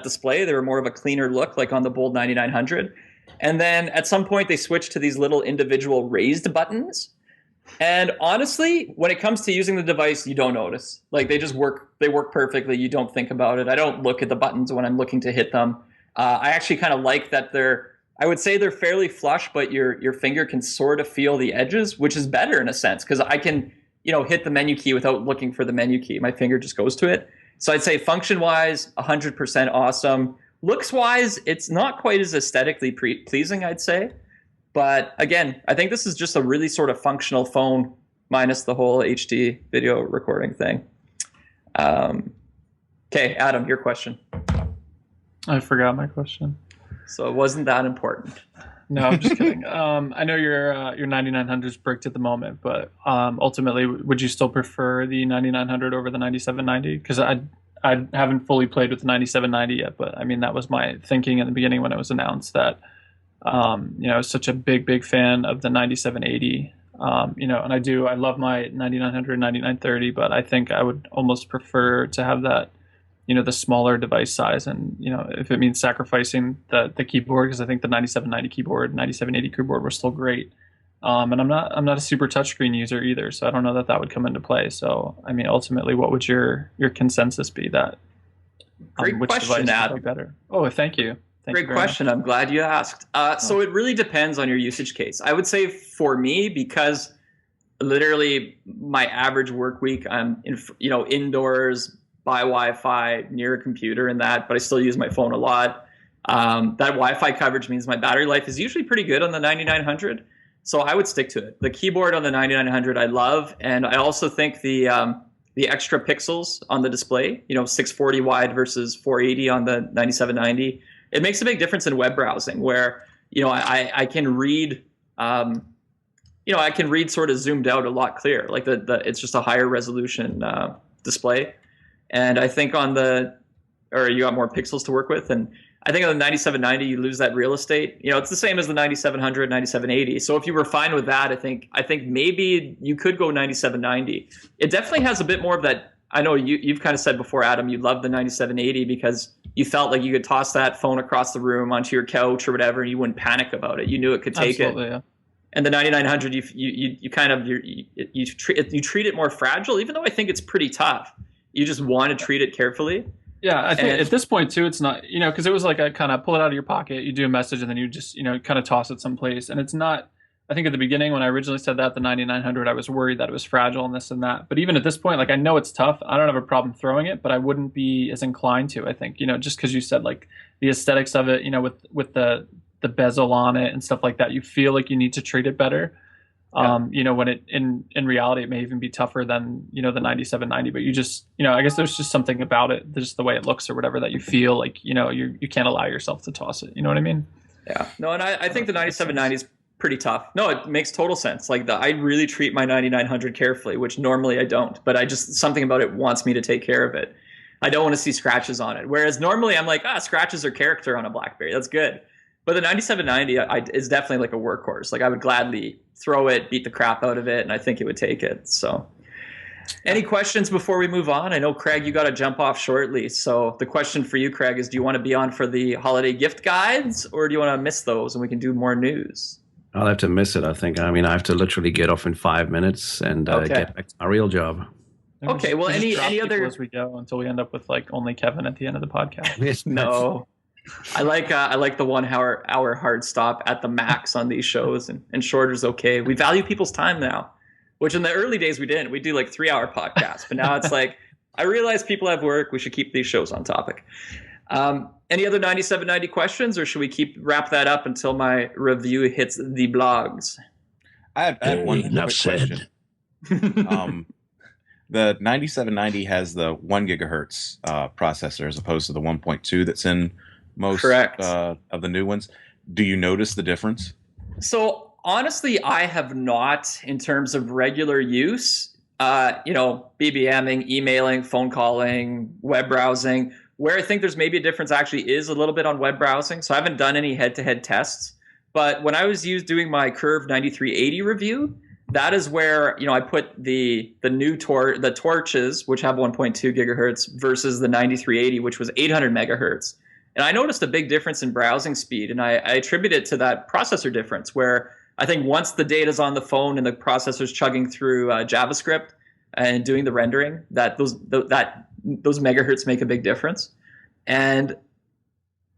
display. They were more of a cleaner look, like on the Bold 9900. And then at some point they switched to these little individual raised buttons. And honestly, when it comes to using the device, you don't notice. Like they work perfectly. You don't think about it. I don't look at the buttons when I'm looking to hit them. I actually kind of like that I would say they're fairly flush, but your finger can sort of feel the edges, which is better in a sense because I can, hit the menu key without looking for the menu key. My finger just goes to it. So I'd say function-wise, 100% awesome. Looks-wise, it's not quite as aesthetically pleasing, I'd say. But again, I think this is just a really sort of functional phone minus the whole HD video recording thing. Okay, Adam, your question. I forgot my question. So it wasn't that important. No, I'm just kidding. I know your 9900 is bricked at the moment, but ultimately, would you still prefer the 9900 over the 9790? Because I haven't fully played with the 9790 yet, but I mean, that was my thinking in the beginning when it was announced that, I was such a big fan of the 9780, and I love my 9900, 9930, but I think I would almost prefer to have that, the smaller device size. And, if it means sacrificing the keyboard, because I think the 9790 keyboard, 9780 keyboard were still great. And I'm not a super touchscreen user either, so I don't know that would come into play. So, I mean, ultimately, what would your consensus be that Great which question, device Adam. would be better? Oh, thank you. Great question. I'm glad you asked. So it really depends on your usage case. I would say for me, because literally my average work week, I'm indoors, by Wi-Fi, near a computer and that, but I still use my phone a lot. That Wi-Fi coverage means my battery life is usually pretty good on the 9900. So I would stick to it. The keyboard on the 9900 I love, and I also think the extra pixels on the display, 640 wide versus 480 on the 9790, it makes a big difference in web browsing where, I can read, I can read sort of zoomed out a lot clearer. Like it's just a higher resolution display. And I think you got more pixels to work with. And I think on the 9790, you lose that real estate. It's the same as the 9700, 9780. So if you were fine with that, I think maybe you could go 9790. It definitely has a bit more of that. I know you've kind of said before, Adam, you love the 9780 because you felt like you could toss that phone across the room onto your couch or whatever, and you wouldn't panic about it. You knew it could take Absolutely, it. Yeah. And the 9900, you kind of you treat it more fragile, even though I think it's pretty tough. You just want to treat it carefully. Yeah, I think at this point too, it's not, because it was like a kind of pull it out of your pocket, you do a message, and then you just, kind of toss it someplace. And it's not, I think at the beginning when I originally said that, the 9900, I was worried that it was fragile and this and that. But even at this point, like I know it's tough. I don't have a problem throwing it, but I wouldn't be as inclined to, I think, just because you said like the aesthetics of it, with the bezel on it and stuff like that, you feel like you need to treat it better. Yeah. When it in reality it may even be tougher than the 9790, but you just I guess there's just something about it, just the way it looks or whatever, that you feel like you can't allow yourself to toss it. You know what I mean? Yeah. No, and I think the 9790 is pretty tough. No, it makes total sense. Like I really treat my 9900 carefully, which normally I don't, but something about it wants me to take care of it. I don't want to see scratches on it. Whereas normally I'm like, scratches are character on a BlackBerry. That's good. But the 9790 is definitely like a workhorse. Like I would gladly throw it, beat the crap out of it, and I think it would take it. So any questions before we move on? I know, Craig, you got to jump off shortly. So the question for you, Craig, is do you want to be on for the holiday gift guides, or do you want to miss those and we can do more news? I'll have to miss it, I think. I mean, I have to literally get off in 5 minutes and get back to my real job. Okay, well, any other... as we go until we end up with like only Kevin at the end of the podcast. No. I like the 1 hour hard stop at the max on these shows, and shorter's okay. We value people's time now, which in the early days we didn't. We do like 3-hour podcasts, but now it's like I realize people have work. We should keep these shows on topic. Any other 9790 questions, or should we wrap that up until my review hits the blogs? I have one quick question. The 9790 has the 1 gigahertz processor as opposed to the 1.2 that's in most of the new ones. Do you notice the difference? So honestly, I have not in terms of regular use. BBMing, emailing, phone calling, web browsing. Where I think there's maybe a difference actually is a little bit on web browsing. So I haven't done any head-to-head tests. But when I was doing my Curve 9380 review, that is where I put the new torches, which have 1.2 gigahertz, versus the 9380, which was 800 megahertz. And I noticed a big difference in browsing speed, and I attribute it to that processor difference, where I think once the data's on the phone and the processor's chugging through JavaScript and doing the rendering, that those megahertz make a big difference. And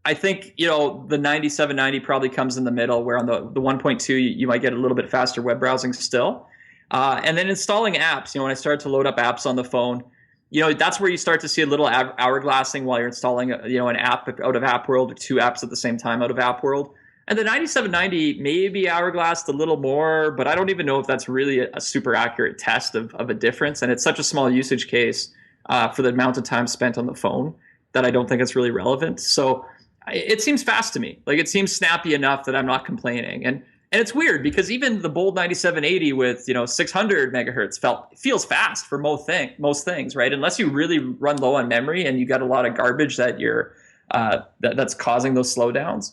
I think the 9790 probably comes in the middle, where on the 1.2 you might get a little bit faster web browsing still. And then installing apps, when I started to load up apps on the phone, that's where you start to see a little hourglassing while you're installing an app out of App World, or 2 apps at the same time out of App World. And the 9790 maybe hourglassed a little more, but I don't even know if that's really a super accurate test of a difference. And it's such a small usage case for the amount of time spent on the phone that I don't think it's really relevant. So it seems fast to me. Like, it seems snappy enough that I'm not complaining. And it's weird because even the bold 9780 with 600 megahertz feels fast for most things, right? Unless you really run low on memory and you got a lot of garbage that that's causing those slowdowns.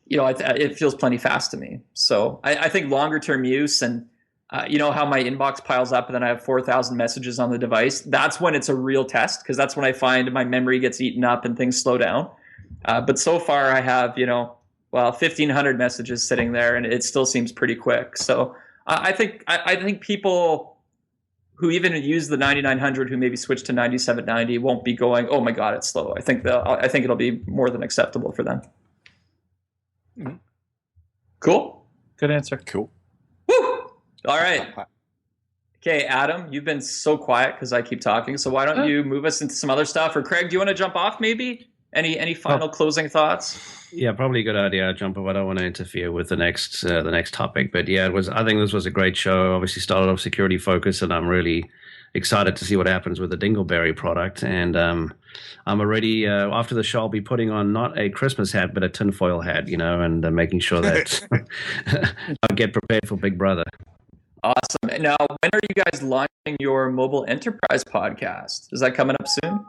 It feels plenty fast to me. So I think longer term use, and how my inbox piles up and then I have 4,000 messages on the device. That's when it's a real test, because that's when I find my memory gets eaten up and things slow down. But so far I have 1,500 messages sitting there, and it still seems pretty quick. So I think people who even use the 9900 who maybe switch to 9790 won't be going, "Oh my God, it's slow." I think it'll be more than acceptable for them. Mm-hmm. Cool. Good answer. Cool. Woo! All right. Okay, Adam, you've been so quiet because I keep talking. So why don't you move us into some other stuff? Or Craig, do you want to jump off maybe? Any final closing thoughts? Yeah, probably a good idea. I'll jump off. I don't want to interfere with the next topic. But yeah, I think this was a great show. Obviously started off security focus, and I'm really excited to see what happens with the DingleBerry product. And I'm already, after the show, I'll be putting on not a Christmas hat, but a tinfoil hat, and making sure that I get prepared for Big Brother. Awesome. Now, when are you guys launching your mobile enterprise podcast? Is that coming up soon?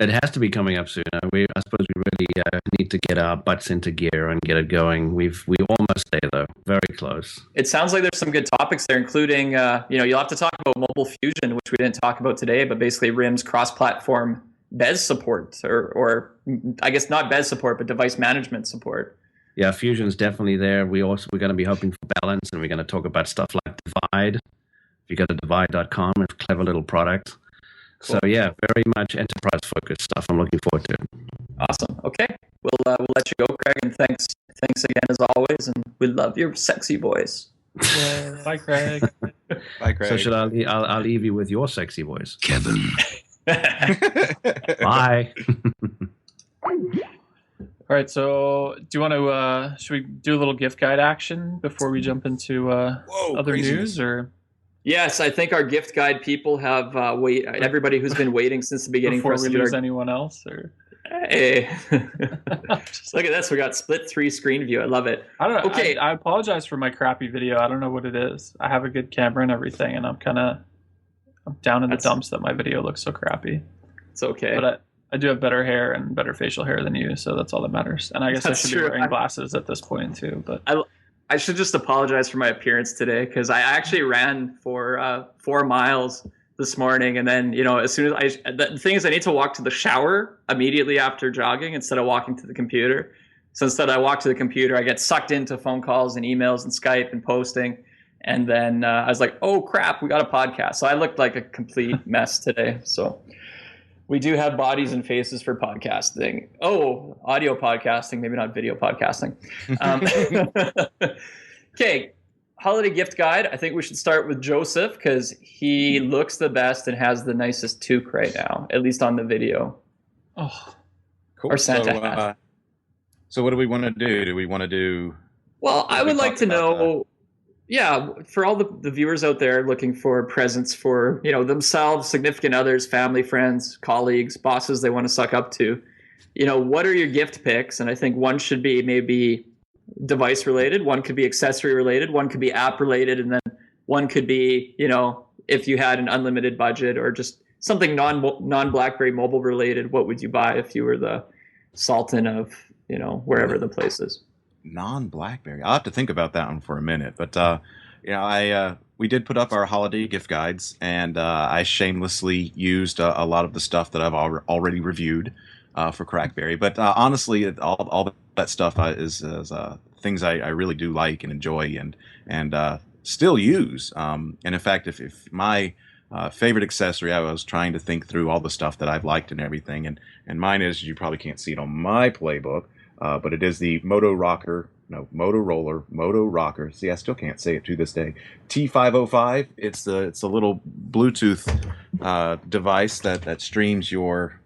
It has to be coming up soon. I suppose we really need to get our butts into gear and get it going. We almost there, though. Very close. It sounds like there's some good topics there, including, you'll have to talk about Mobile Fusion, which we didn't talk about today, but basically RIM's cross-platform BES support, or I guess not BES support, but device management support. Yeah, Fusion's definitely there. We're going to be hoping for balance, and we're going to talk about stuff like Divide. If you go to divide.com, it's a clever little product. Cool. So yeah, very much enterprise-focused stuff. I'm looking forward to it. Awesome. Okay, we'll let you go, Craig, and thanks again as always. And we love your sexy voice. Yeah, bye, Craig. Bye, Craig. So should I'll leave you with your sexy voice, Kevin. Bye. All right. So do you want to? Should we do a little gift guide action before we jump into other news, or? Yes, I think our gift guide people have everybody who's been waiting since the beginning. Before we lose anyone else, or hey, look at this. We got split 3 screen view. I love it. I don't know. Okay, I apologize for my crappy video. I don't know what it is. I have a good camera and everything, and I'm down in the dumps that my video looks so crappy. It's okay. But I do have better hair and better facial hair than you, so that's all that matters. And I guess That's I should true. be wearing glasses at this point too. But I should just apologize for my appearance today, because I actually ran for 4 miles this morning, and then as soon as the thing is, I need to walk to the shower immediately after jogging instead of walking to the computer. So instead I walk to the computer, I get sucked into phone calls and emails and Skype and posting, and then I was like, oh crap, we got a podcast. So I looked like a complete mess today. So we do have bodies and faces for podcasting. Oh, audio podcasting, maybe not video podcasting. Okay, holiday gift guide. I think we should start with Joseph, because he looks the best and has the nicest toque right now, at least on the video. oh, Cool. Or Santa hat. So what do we want to do? Do we want to do? Well, I would like to about know, yeah, for all the viewers out there looking for presents for, themselves, significant others, family, friends, colleagues, bosses they want to suck up to, what are your gift picks? And I think one should be maybe device related, one could be accessory related, one could be app related, and then one could be, if you had an unlimited budget or just something non-BlackBerry mobile related, what would you buy if you were the sultan of, wherever the place is? Non-BlackBerry. I'll have to think about that one for a minute. But we did put up our holiday gift guides, and I shamelessly used a lot of the stuff that I've already reviewed for CrackBerry. But honestly, all that stuff is things I really do like and enjoy and still use. And in fact, if my favorite accessory, I was trying to think through all the stuff that I've liked and everything, and mine is, you probably can't see it on my PlayBook, but it is the Motoroller. See, I still can't say it to this day. T505. It's a little Bluetooth device that streams your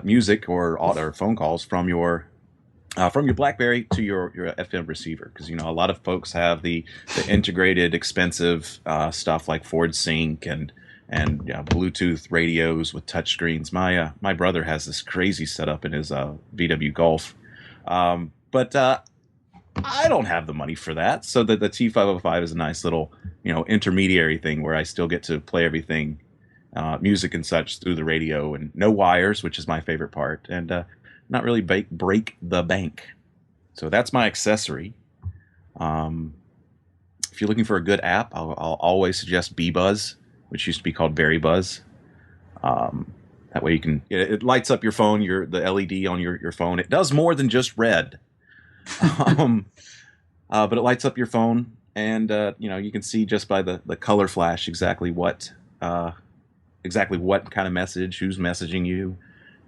music or phone calls from your BlackBerry to your FM receiver, because a lot of folks have the integrated expensive stuff like Ford Sync and Bluetooth radios with touchscreens. My brother has this crazy setup in his VW Golf, but I don't have the money for that. So the T505 is a nice little intermediary thing where I still get to play everything, music and such, through the radio, and no wires, which is my favorite part, and not really break the bank. So that's my accessory. If you're looking for a good app, I'll always suggest BeBuzz, which used to be called Berry Buzz. That way you can, it lights up your phone, the LED on your phone. It does more than just red. But it lights up your phone, and you can see just by the color flash exactly what kind of message, who's messaging you.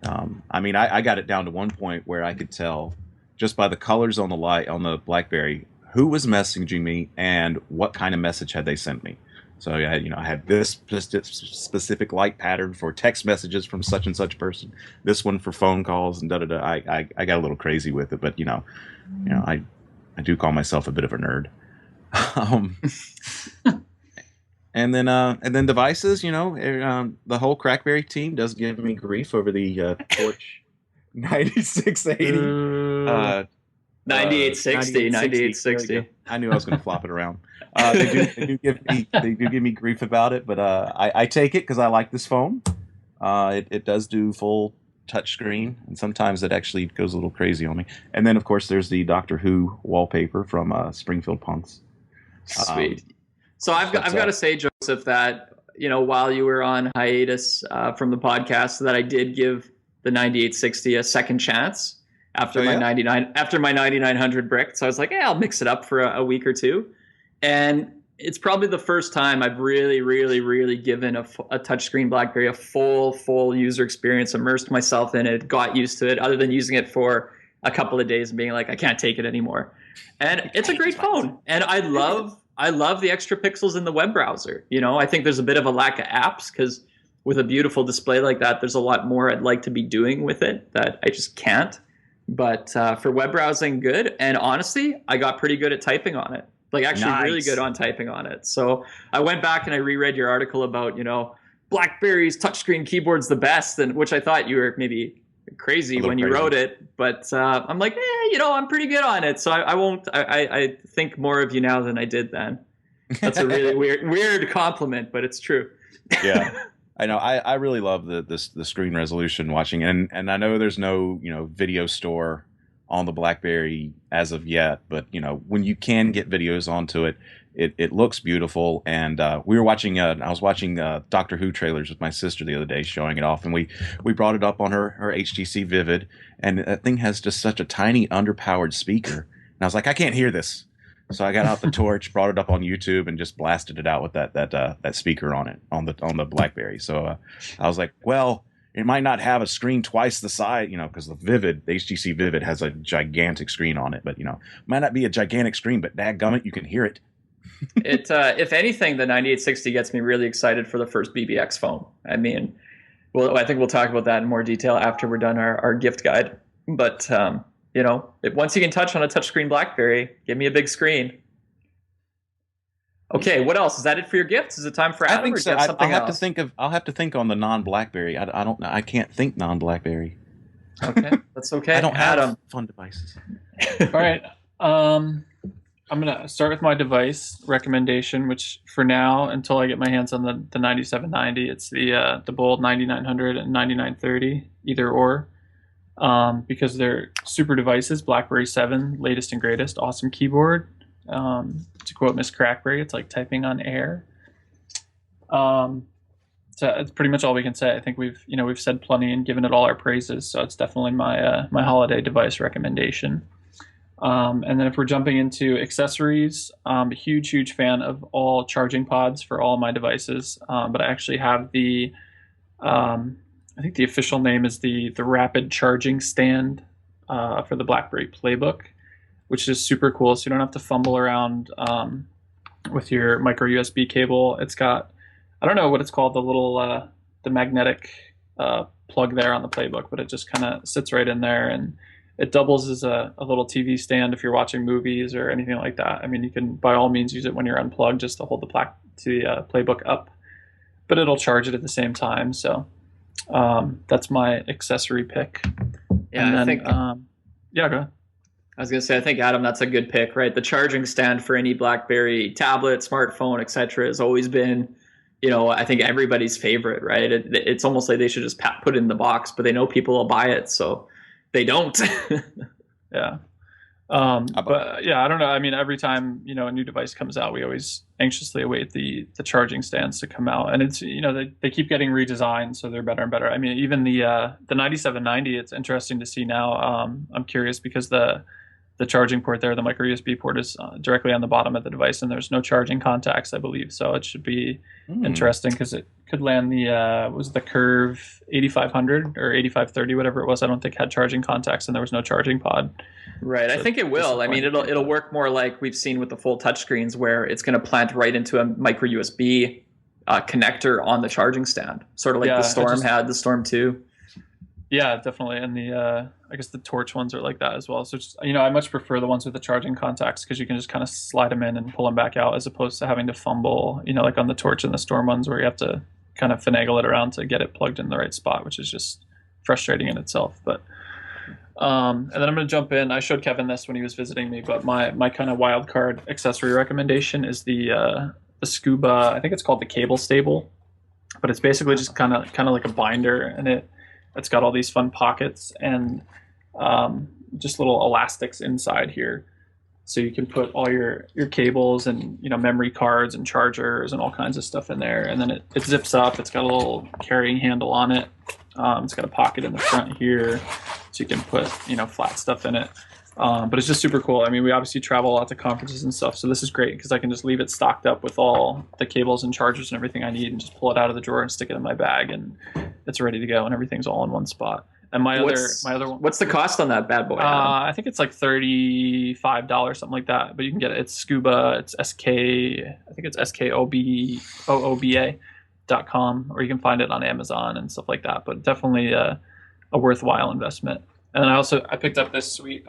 I got it down to one point where I could tell just by the colors on the BlackBerry who was messaging me and what kind of message had they sent me. So I had this specific light pattern for text messages from such and such person, this one for phone calls, and I got a little crazy with it, but I do call myself a bit of a nerd. And then devices, the whole CrackBerry team does give me grief over the Porsche 9680. 9860. I knew I was going to flop it around. They do give me grief about it, but I take it because I like this phone. It does do full touchscreen, and sometimes it actually goes a little crazy on me. And then, of course, there's the Doctor Who wallpaper from Springfield Punks. Sweet. So I've got to say, Joseph, that while you were on hiatus from the podcast, that I did give the 9860 a second chance after my 9900 brick. So I was like, I'll mix it up for a week or two, and it's probably the first time I've really, really, really given a touchscreen BlackBerry a full user experience, immersed myself in it, got used to it, other than using it for a couple of days and being like, I can't take it anymore. And it's a great phone, and I love the extra pixels in the web browser. I think there's a bit of a lack of apps, because with a beautiful display like that, there's a lot more I'd like to be doing with it that I just can't. But for web browsing, good. And honestly, I got pretty good at typing on it. Like, actually really good on typing on it. So I went back and I reread your article about, BlackBerry's touchscreen keyboard's the best, and which I thought you were maybe crazy when you wrote it. But I'm like, I'm pretty good on it. So I think more of you now than I did then. That's a really weird compliment, but it's true. Yeah. I know. I really love the screen resolution watching, and I know there's no video store on the BlackBerry as of yet, but when you can get videos onto it, it looks beautiful. And we were watching. I was watching Doctor Who trailers with my sister the other day, showing it off, and we brought it up on her HTC Vivid, and that thing has just such a tiny underpowered speaker, and I was like, I can't hear this. So I got out the torch, brought it up on YouTube, and just blasted it out with that speaker on it on the BlackBerry. So I was like, well, it might not have a screen twice the size, because the HTC Vivid has a gigantic screen on it, but might not be a gigantic screen, but dadgummit, you can hear it. If anything, the 9860 gets me really excited for the first BBX phone. I mean, well, I think we'll talk about that in more detail after we're done our gift guide. But once you can touch on a touchscreen BlackBerry, give me a big screen. Okay, what else? Is that it for your gifts? Is it time for Adam? I think so. I'll have to think on the non-BlackBerry. I don't know. I can't think non-BlackBerry. Okay, that's okay. I don't have fun devices. All right. I'm gonna start with my device recommendation, which for now, until I get my hands on the 9790, it's the Bold 9900 and 9930, either or. Because they're super devices. BlackBerry 7, latest and greatest, awesome keyboard. To quote Miss CrackBerry, it's like typing on air. So it's pretty much all we can say. I think we've said plenty and given it all our praises. So it's definitely my holiday device recommendation. And then if we're jumping into accessories, I'm a huge fan of all charging pods for all my devices. But I actually have I think the official name is the rapid charging stand for the BlackBerry PlayBook, which is super cool. So you don't have to fumble around with your micro USB cable. It's got, I don't know what it's called, the little the magnetic plug there on the PlayBook, but it just kind of sits right in there, and it doubles as a little TV stand if you're watching movies or anything like that. I mean, you can by all means use it when you're unplugged just to hold the PlayBook up, but it'll charge it at the same time. So that's my accessory pick. Yeah, and then, I think. Yeah, go ahead. I was gonna say, I think Adam, that's a good pick, right? The charging stand for any BlackBerry tablet, smartphone, etc., has always been, I think everybody's favorite, right? It's almost like they should just put it in the box, but they know people will buy it, so they don't. Yeah. But yeah, I don't know. I mean, every time, a new device comes out, we always anxiously await the charging stands to come out. And it's, they keep getting redesigned, so they're better and better. I mean, even the 9790, it's interesting to see now. I'm curious because the charging port there, the micro USB port, is directly on the bottom of the device, and there's no charging contacts, I believe. So it should be interesting because it could land the Curve 8500 or 8530, whatever it was. I don't think had charging contacts, and there was no charging pod. Right. So I think it will. I mean, it'll work more like we've seen with the full touchscreens, where it's going to plant right into a micro USB connector on the charging stand, sort of like the Storm had, the Storm 2. Yeah, definitely. And I guess the Torch ones are like that as well. So just, I much prefer the ones with the charging contacts because you can just kind of slide them in and pull them back out, as opposed to having to fumble, like on the Torch and the Storm ones, where you have to kind of finagle it around to get it plugged in the right spot, which is just frustrating in itself. But and then I'm going to jump in. I showed Kevin this when he was visiting me, but my kind of wild card accessory recommendation is the Scuba. I think it's called the Cable Stable, but it's basically just kind of like a binder, and it's got all these fun pockets and just little elastics inside here, so you can put all your cables and memory cards and chargers and all kinds of stuff in there. And then it zips up. It's got a little carrying handle on it. It's got a pocket in the front here, so you can put flat stuff in it. But it's just super cool. I mean, we obviously travel a lot to conferences and stuff, so this is great because I can just leave it stocked up with all the cables and chargers and everything I need, and just pull it out of the drawer and stick it in my bag, and it's ready to go, and everyth's all in one spot. And my other one. What's the cost on that bad boy? I think it's like $35, something like that. But you can get it. It's Scuba. It's SK. I think it's SKOOBA.com, or you can find it on Amazon and stuff like that. But definitely a worthwhile investment. And then I picked up this sweet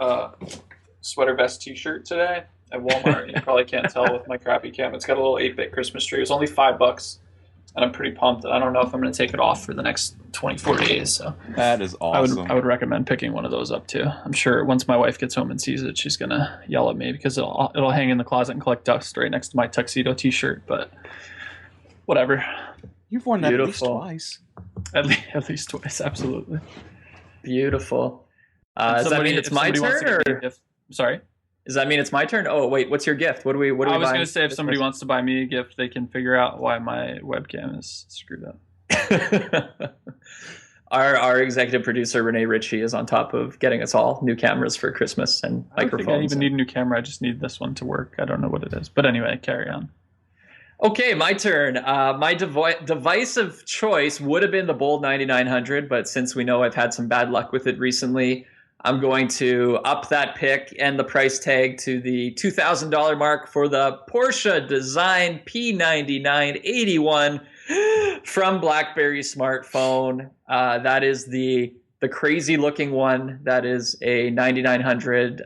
sweater vest T-shirt today at Walmart. You probably can't tell with my crappy cam. It's got a little 8-bit Christmas tree. It was only $5. And I'm pretty pumped. I don't know if I'm going to take it off for the next 24 days. So that is awesome. I would recommend picking one of those up too. I'm sure once my wife gets home and sees it, she's going to yell at me because it'll hang in the closet and collect dust right next to my tuxedo T-shirt. But whatever. You've worn that Beautiful. at least twice. At least twice, absolutely. Beautiful. Does that mean it's my turn, or sorry? Does that mean it's my turn? Oh wait, what's your gift? What are we I was buying? going to say if somebody wants to buy me a gift, they can figure out why my webcam is screwed up. Our executive producer Renee Ritchie is on top of getting us all new cameras for Christmas and I don't microphones. think I even need a new camera. I just need this one to work. I don't know what it is, but anyway, carry on. Okay, my turn. My device of choice would have been the Bold 9900, but since we know I've had some bad luck with it recently, I'm going to up that pick and the price tag to the $2,000 mark for the Porsche Design P9981 from Blackberry smartphone. That is the crazy looking one. That is a 9900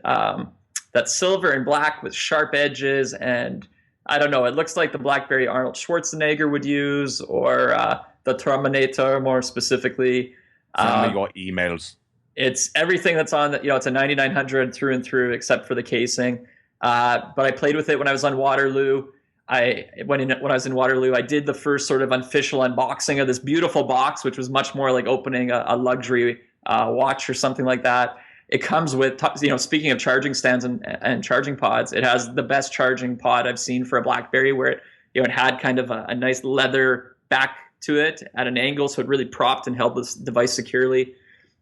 that's silver and black with sharp edges, and I don't know, it looks like the Blackberry Arnold Schwarzenegger would use, or the Terminator more specifically. Send me your emails. It's everything that's on, it's a 9900 through and through except for the casing. But I played with it when I was on Waterloo. When I was in Waterloo, I did the first sort of official unboxing of this beautiful box, which was much more like opening a luxury watch or something like that. It comes with, speaking of charging stands and charging pods, it has the best charging pod I've seen for a BlackBerry, where it had kind of a nice leather back to it at an angle, so it really propped and held this device securely.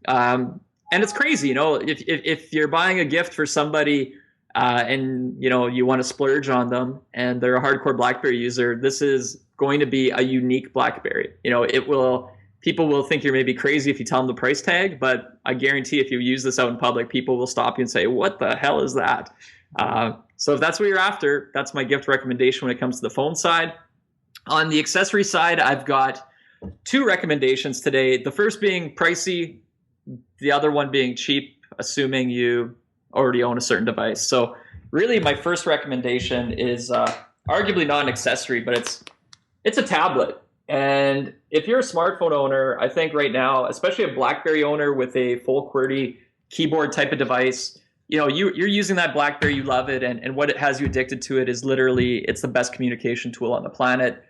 And it's crazy, if you're buying a gift for somebody and you want to splurge on them and they're a hardcore BlackBerry user, this is going to be a unique BlackBerry. People will think you're maybe crazy if you tell them the price tag, but I guarantee if you use this out in public, people will stop you and say, what the hell is that? So if that's what you're after, that's my gift recommendation when it comes to the phone side. On the accessory side, I've got two recommendations today. The first being pricey, the other one being cheap, assuming you already own a certain device. So really my first recommendation is arguably not an accessory, but it's a tablet. And if you're a smartphone owner, I think right now, especially a BlackBerry owner with a full QWERTY keyboard type of device, you're using that BlackBerry, you love it, and what it has you addicted to it is literally, it's the best communication tool on the planet.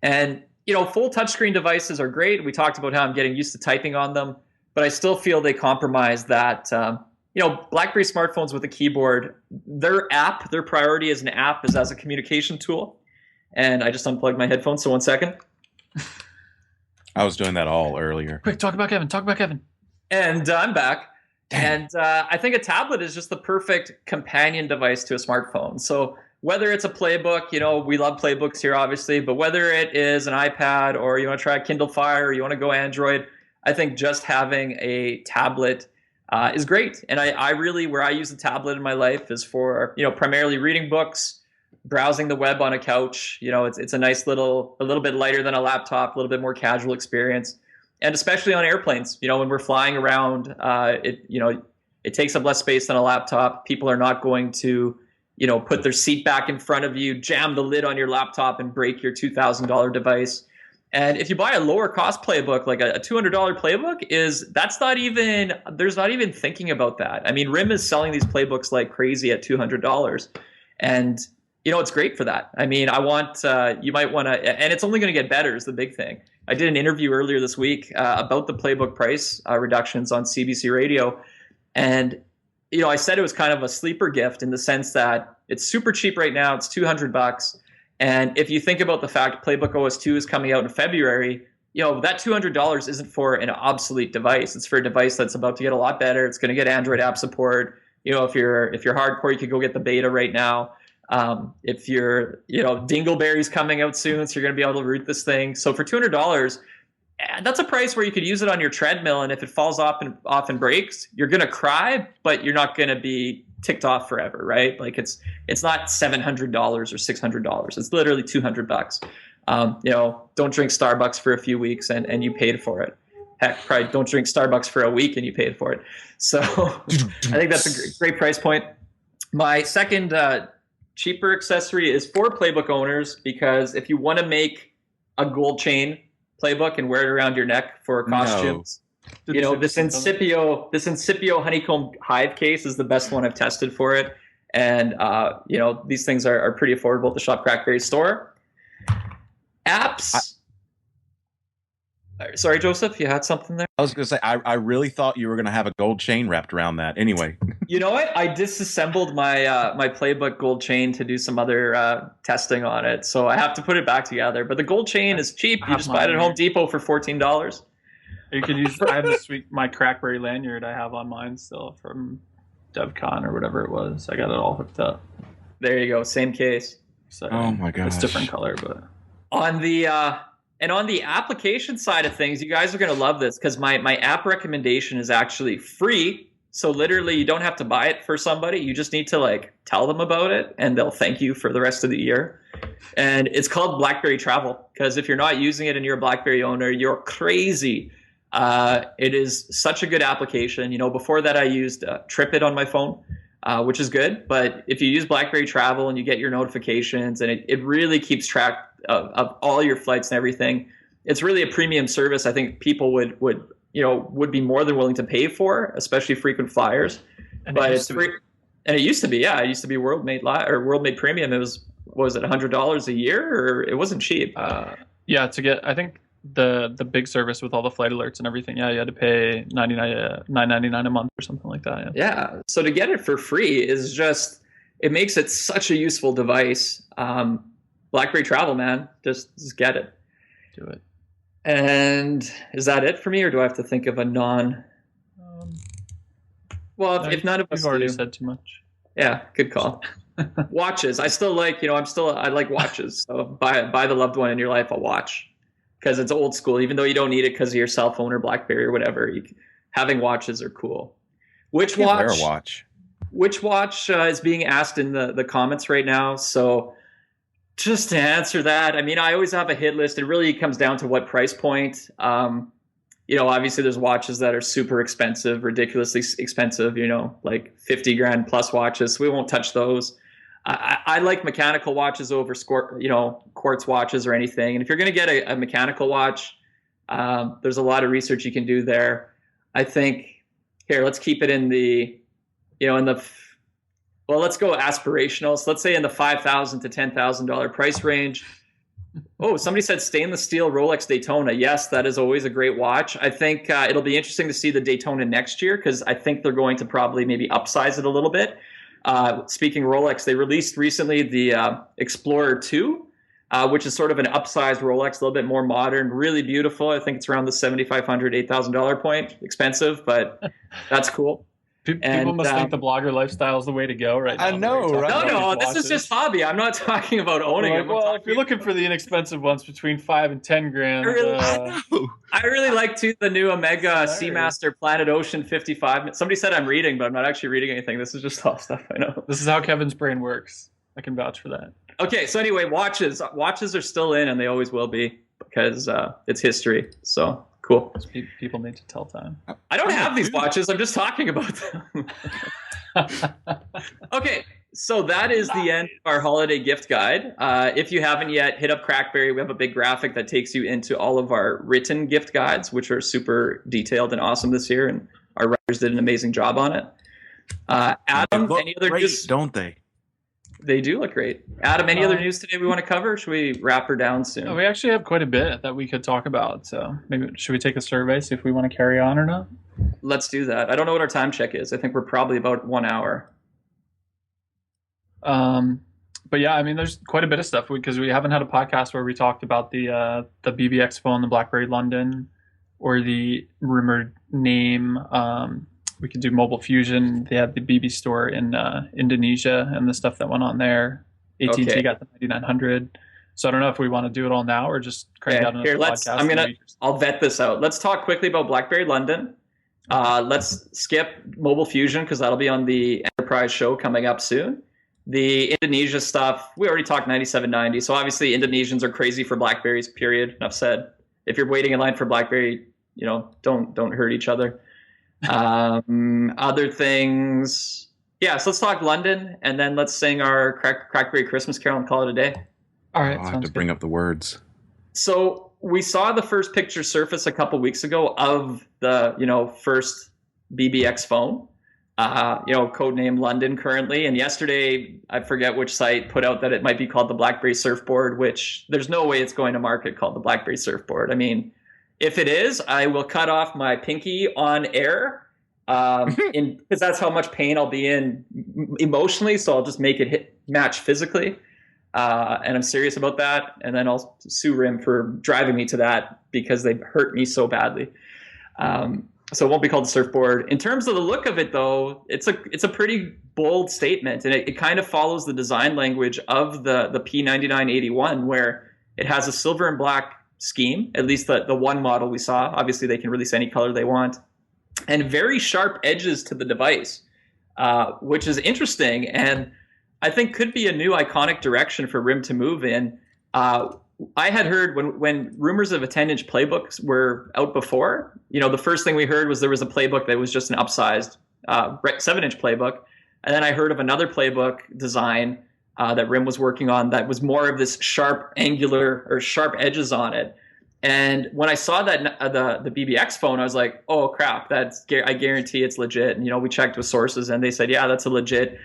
And full touchscreen devices are great. We talked about how I'm getting used to typing on them, but I still feel they compromise that. BlackBerry smartphones with a keyboard, their priority as an app is as a communication tool. And I just unplugged my headphones, so 1 second. I was doing that all earlier. Quick, talk about Kevin. And I'm back. And I think a tablet is just the perfect companion device to a smartphone. So whether it's a PlayBook, we love PlayBooks here, obviously, but whether it is an iPad or you want to try a Kindle Fire or you want to go Android, I think just having a tablet is great. And I really, where I use the tablet in my life is for, primarily reading books, browsing the web on a couch. It's a nice a little bit lighter than a laptop, a little bit more casual experience. And especially on airplanes, when we're flying around, it takes up less space than a laptop. People are not going to, put their seat back in front of you, jam the lid on your laptop and break your $2,000 device. And if you buy a lower cost PlayBook, like a $200 PlayBook, there's not even thinking about that. I mean, RIM is selling these PlayBooks like crazy at $200. And it's great for that. I mean, you might want to, and it's only going to get better is the big thing. I did an interview earlier this week about the PlayBook price reductions on CBC Radio. And, I said it was kind of a sleeper gift in the sense that it's super cheap right now. It's $200. And if you think about the fact PlayBook OS 2 is coming out in February, that $200 isn't for an obsolete device. It's for a device that's about to get a lot better. It's going to get Android app support. If you're hardcore, you could go get the beta right now. If you're, DingleBerry's coming out soon, so you're going to be able to root this thing. So for $200, that's a price where you could use it on your treadmill, and if it falls off and breaks, you're going to cry, but you're not going to be ticked off forever, right? Like it's not $700 or $600. It's literally $200. Don't drink Starbucks for a few weeks and you paid for it. Heck, probably don't drink Starbucks for a week and you paid for it. So I think that's a great price point. My second cheaper accessory is for PlayBook owners, because if you want to make a gold chain PlayBook and wear it around your neck for costumes, this Incipio honeycomb hive case is the best one I've tested for it. And, these things are pretty affordable at the Shop CrackBerry store. Apps. Sorry, Joseph, you had something there? I was going to say, I really thought you were going to have a gold chain wrapped around that. Anyway. You know what? I disassembled my PlayBook gold chain to do some other testing on it, so I have to put it back together. But the gold chain is cheap. You just buy it at Home Depot for $14. You could use. I have my CrackBerry lanyard I have on mine still from DevCon or whatever it was. I got it all hooked up. There you go. Same case. So Oh my gosh. it's different color, but On the application side of things, you guys are going to love this because my app recommendation is actually free. So literally, you don't have to buy it for somebody. You just need to like tell them about it, and they'll thank you for the rest of the year. And it's called Blackberry Travel because if you're not using it and you're a BlackBerry owner, you're crazy. It is such a good application. You know, before that, I used TripIt on my phone, which is good. But if you use BlackBerry Travel and you get your notifications, and it really keeps track of all your flights and everything, it's really a premium service. I think people would be more than willing to pay for, especially frequent flyers. But it's free, and it used to be, yeah, it used to be World Made Premium. It was, what was it, $100 a year, or it wasn't cheap. yeah, to get, I think the big service with all the flight alerts and everything, yeah, you had to pay $9.99 a month or something like that. Yeah. So to get it for free is just, it makes it such a useful device. BlackBerry Travel, man, just get it. Do it. And is that it for me, or do I have to think of a non? Well, if none of us You've already do, said too much. yeah, good call. Watches. I still like, I like watches. So buy the loved one in your life a watch because it's old school. Even though you don't need it because of your cell phone or BlackBerry or whatever, having watches are cool. Which watch? Wear a watch. Which watch is being asked in the comments right now? So just to answer that, I mean, I always have a hit list. It really comes down to what price point. Obviously there's watches that are super expensive, ridiculously expensive, like 50 grand plus watches. So we won't touch those. I like mechanical watches over quartz watches or anything. And if you're going to get a mechanical watch, there's a lot of research you can do there. I think here, let's keep it in the, let's go aspirational. So let's say in the $5,000 to $10,000 price range. Oh, somebody said stainless steel Rolex Daytona. Yes, that is always a great watch. I think it'll be interesting to see the Daytona next year because I think they're going to probably maybe upsize it a little bit. Speaking Rolex, they released recently the Explorer 2, which is sort of an upsized Rolex, a little bit more modern, really beautiful. I think it's around the $7,500, $8,000 point. Expensive, but that's cool. People must think the blogger lifestyle is the way to go right now. I know, right? No, this is just hobby. I'm not talking about owning them. Well, if you're looking for the inexpensive ones between $5,000 and $10,000, I really like the new Omega Seamaster Planet Ocean 55. Somebody said I'm reading, but I'm not actually reading anything. This is just all stuff I know. This is how Kevin's brain works. I can vouch for that. Okay, so anyway, watches are still in, and they always will be because it's history. So. Cool. People need to tell time. I don't have these watches. I'm just talking about them. Okay, so that is the end of our holiday gift guide. If you haven't yet, hit up CrackBerry. We have a big graphic that takes you into all of our written gift guides, which are super detailed and awesome this year, and our writers did an amazing job on it. Adam, any other news? Don't they? They do look great. Adam, any other news today we want to cover? Or should we wrap her down soon? We actually have quite a bit that we could talk about. So maybe should we take a survey, see if we want to carry on or not? Let's do that. I don't know what our time check is. I think we're probably about 1 hour. But yeah, I mean, there's quite a bit of stuff because we haven't had a podcast where we talked about the BBX phone, the Blackberry London, or the rumored name. We could do Mobile Fusion. They had the BB store in Indonesia and the stuff that went on there. AT&T got the 9900. So I don't know if we want to do it all now or just crank out another podcast. I'll vet this out. Let's talk quickly about Blackberry London. Let's skip Mobile Fusion because that'll be on the Enterprise show coming up soon. The Indonesia stuff, we already talked 9790. So obviously Indonesians are crazy for Blackberries, period. Enough said. If you're waiting in line for Blackberry, don't hurt each other. Other things, so let's talk London and then let's sing our CrackBerry Christmas Carol and call it a day. All right, I have to bring up the words. So we saw the first picture surface a couple weeks ago of the first BBX phone, codename London currently, and yesterday I forget which site put out that it might be called the Blackberry Surfboard, which there's no way it's going to market called the Blackberry Surfboard. I mean, If it is, I will cut off my pinky on air, because that's how much pain I'll be in emotionally. So I'll just make it match physically, and I'm serious about that. And then I'll sue RIM for driving me to that because they hurt me so badly. So it won't be called a surfboard. In terms of the look of it, though, it's a pretty bold statement, and it kind of follows the design language of the P9981, where it has a silver and black scheme, at least the one model we saw. Obviously, they can release any color they want, and very sharp edges to the device, which is interesting, and I think could be a new iconic direction for RIM to move in. I had heard when rumors of a 10-inch playbooks were out before, the first thing we heard was there was a playbook that was just an upsized 7-inch playbook. And then I heard of another playbook design that RIM was working on that was more of this sharp angular or sharp edges on it. And when I saw that the BBX phone, I was like, oh crap, I guarantee it's legit. And we checked with sources, and they said, yeah, it's a legit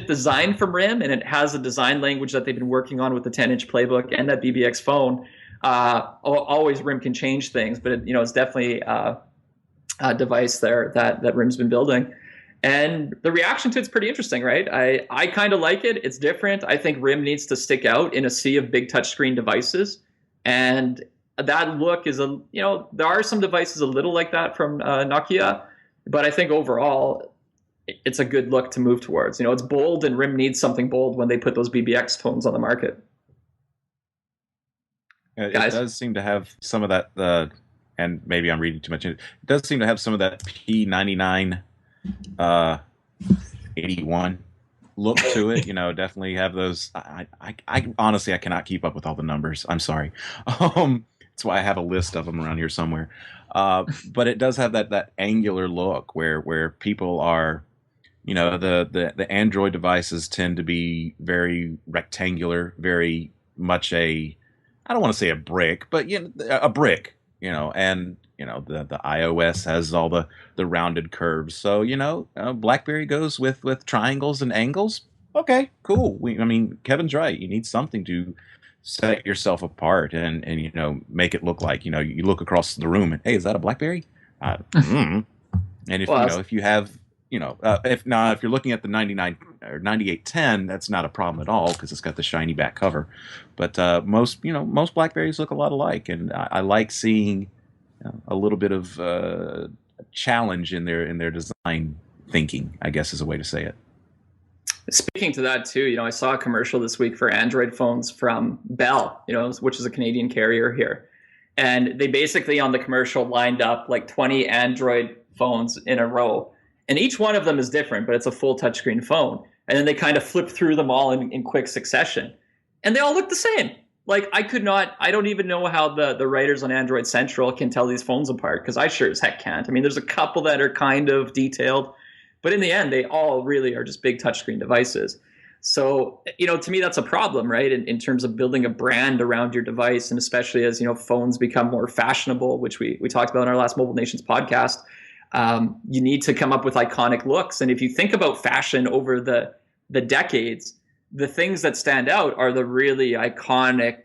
design from RIM, and it has a design language that they've been working on with the 10-inch playbook and that BBX phone. Always RIM can change things, but it's definitely a device there that RIM's been building. And the reaction to it's pretty interesting, right? I kind of like it. It's different. I think RIM needs to stick out in a sea of big touchscreen devices, and that look is there are some devices a little like that from Nokia, but I think overall it's a good look to move towards. It's bold, and RIM needs something bold when they put those BBX phones on the market. It does seem to have some of that, and maybe I'm reading too much. It does seem to have some of that P99 81 look to it. Definitely have those. I honestly, I cannot keep up with all the numbers. I'm sorry. That's why I have a list of them around here somewhere. But it does have that angular look where people are, the Android devices tend to be very rectangular, very much I don't want to say a brick, but a brick, and the iOS has all the rounded curves. So BlackBerry goes with triangles and angles. Okay, cool. Kevin's right. You need something to set yourself apart and make it look like you look across the room and, hey, is that a BlackBerry? And if if you have if you're looking at the 99 or 9810, that's not a problem at all because it's got the shiny back cover. But most BlackBerries look a lot alike, and I like seeing a little bit of a challenge in their design thinking, I guess is a way to say it. Speaking to that too, I saw a commercial this week for Android phones from Bell, which is a Canadian carrier here. And they basically on the commercial lined up like 20 Android phones in a row. And each one of them is different, but it's a full touchscreen phone. And then they kind of flip through them all in quick succession. And they all look the same. Like I don't even know how the writers on Android Central can tell these phones apart, because I sure as heck can't. There's a couple that are kind of detailed, but in the end, they all really are just big touchscreen devices. So, to me, that's a problem, right? In terms of building a brand around your device, and especially as, phones become more fashionable, which we talked about in our last Mobile Nations podcast, you need to come up with iconic looks. And if you think about fashion over the decades, the things that stand out are the really iconic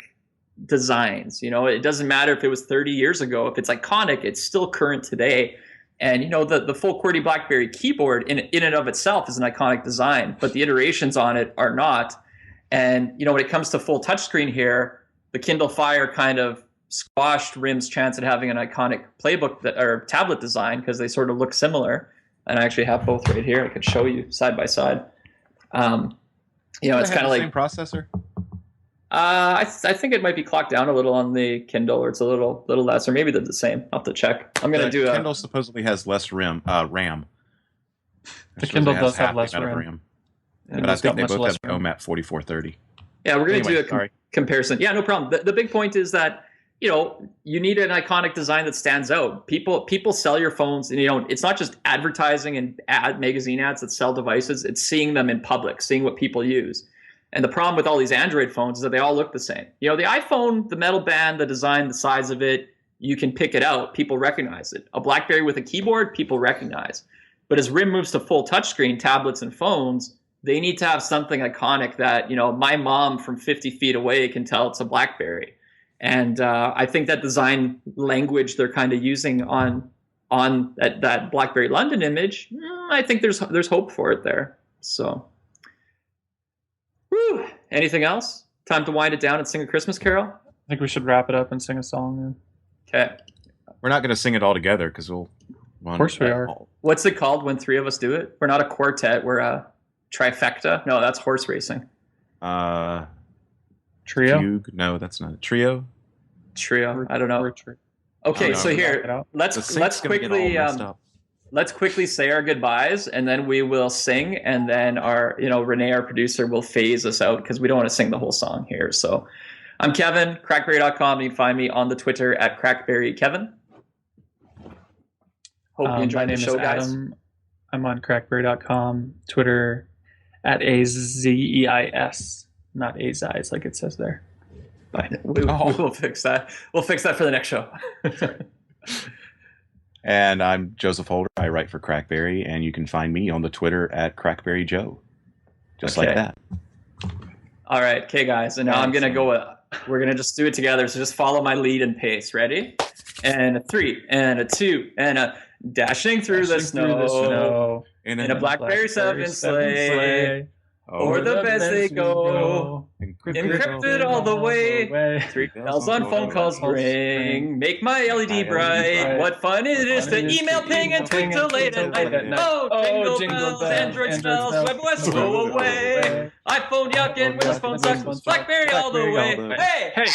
designs. It doesn't matter if it was 30 years ago. If it's iconic, it's still current today. And the full QWERTY BlackBerry keyboard in and of itself is an iconic design, but the iterations on it are not. And when it comes to full touchscreen here, the Kindle Fire kind of squashed RIM's chance at having an iconic playbook or tablet design because they sort of look similar. And I actually have both right here. I could show you side by side. It's kind of like same processor. I think it might be clocked down a little on the Kindle, or it's a little less, or maybe they're the same. I'll have to check. I'm gonna do Kindle supposedly has less RAM. The Kindle does have less RAM. But I think they both have OMAP 4430. Yeah, we're gonna do a comparison. Yeah, no problem. The big point is that you need an iconic design that stands out. People sell your phones, and it's not just advertising and magazine ads that sell devices. It's seeing them in public, seeing what people use. And the problem with all these Android phones is that they all look the same. The iPhone, the metal band, the design, the size of it, you can pick it out. People recognize it. A BlackBerry with a keyboard, people recognize. But as RIM moves to full touchscreen tablets and phones, they need to have something iconic that, my mom from 50 feet away can tell it's a BlackBerry. And I think that design language they're kind of using on that Blackberry London image, I think there's hope for it there. So, whew. Anything else? Time to wind it down and sing a Christmas carol? I think we should wrap it up and sing a song. Okay. We're not going to sing it all together because we'll. Of course we are. What's it called when three of us do it? We're not a quartet. We're a trifecta. No, that's horse racing. Trio? Fugue? No, that's not a trio. Trio. I don't know. Okay, so here, let's quickly say our goodbyes, and then we will sing, and then our Renee, our producer, will phase us out because we don't want to sing the whole song here. So I'm Kevin, crackberry.com. You can find me on the Twitter at crackberrykevin. Hope you enjoyed the show, guys. Adam. I'm on crackberry.com, Twitter at AZEIS, not AZEIS like it says there. Bye. We'll fix that. We'll fix that for the next show. And I'm Joseph Holder. I write for CrackBerry, and you can find me on the Twitter at crackberryjoe. Just like that. All right. Okay, guys. And now I'm going to go. We're going to just do it together. So just follow my lead and pace. Ready? And a 3, and a 2, and a dashing through the snow in a Blackberry 7 sleigh. O'er the beds they go, encrypted all the way. 3 bells on phone calls ring, make my LED bright. What fun it is to email, ping, and tweet till late at night. Oh, jingle bells, Android smells, WebOS go away. iPhone yuckin', Windows Phone sucks, Blackberry all the way. Hey!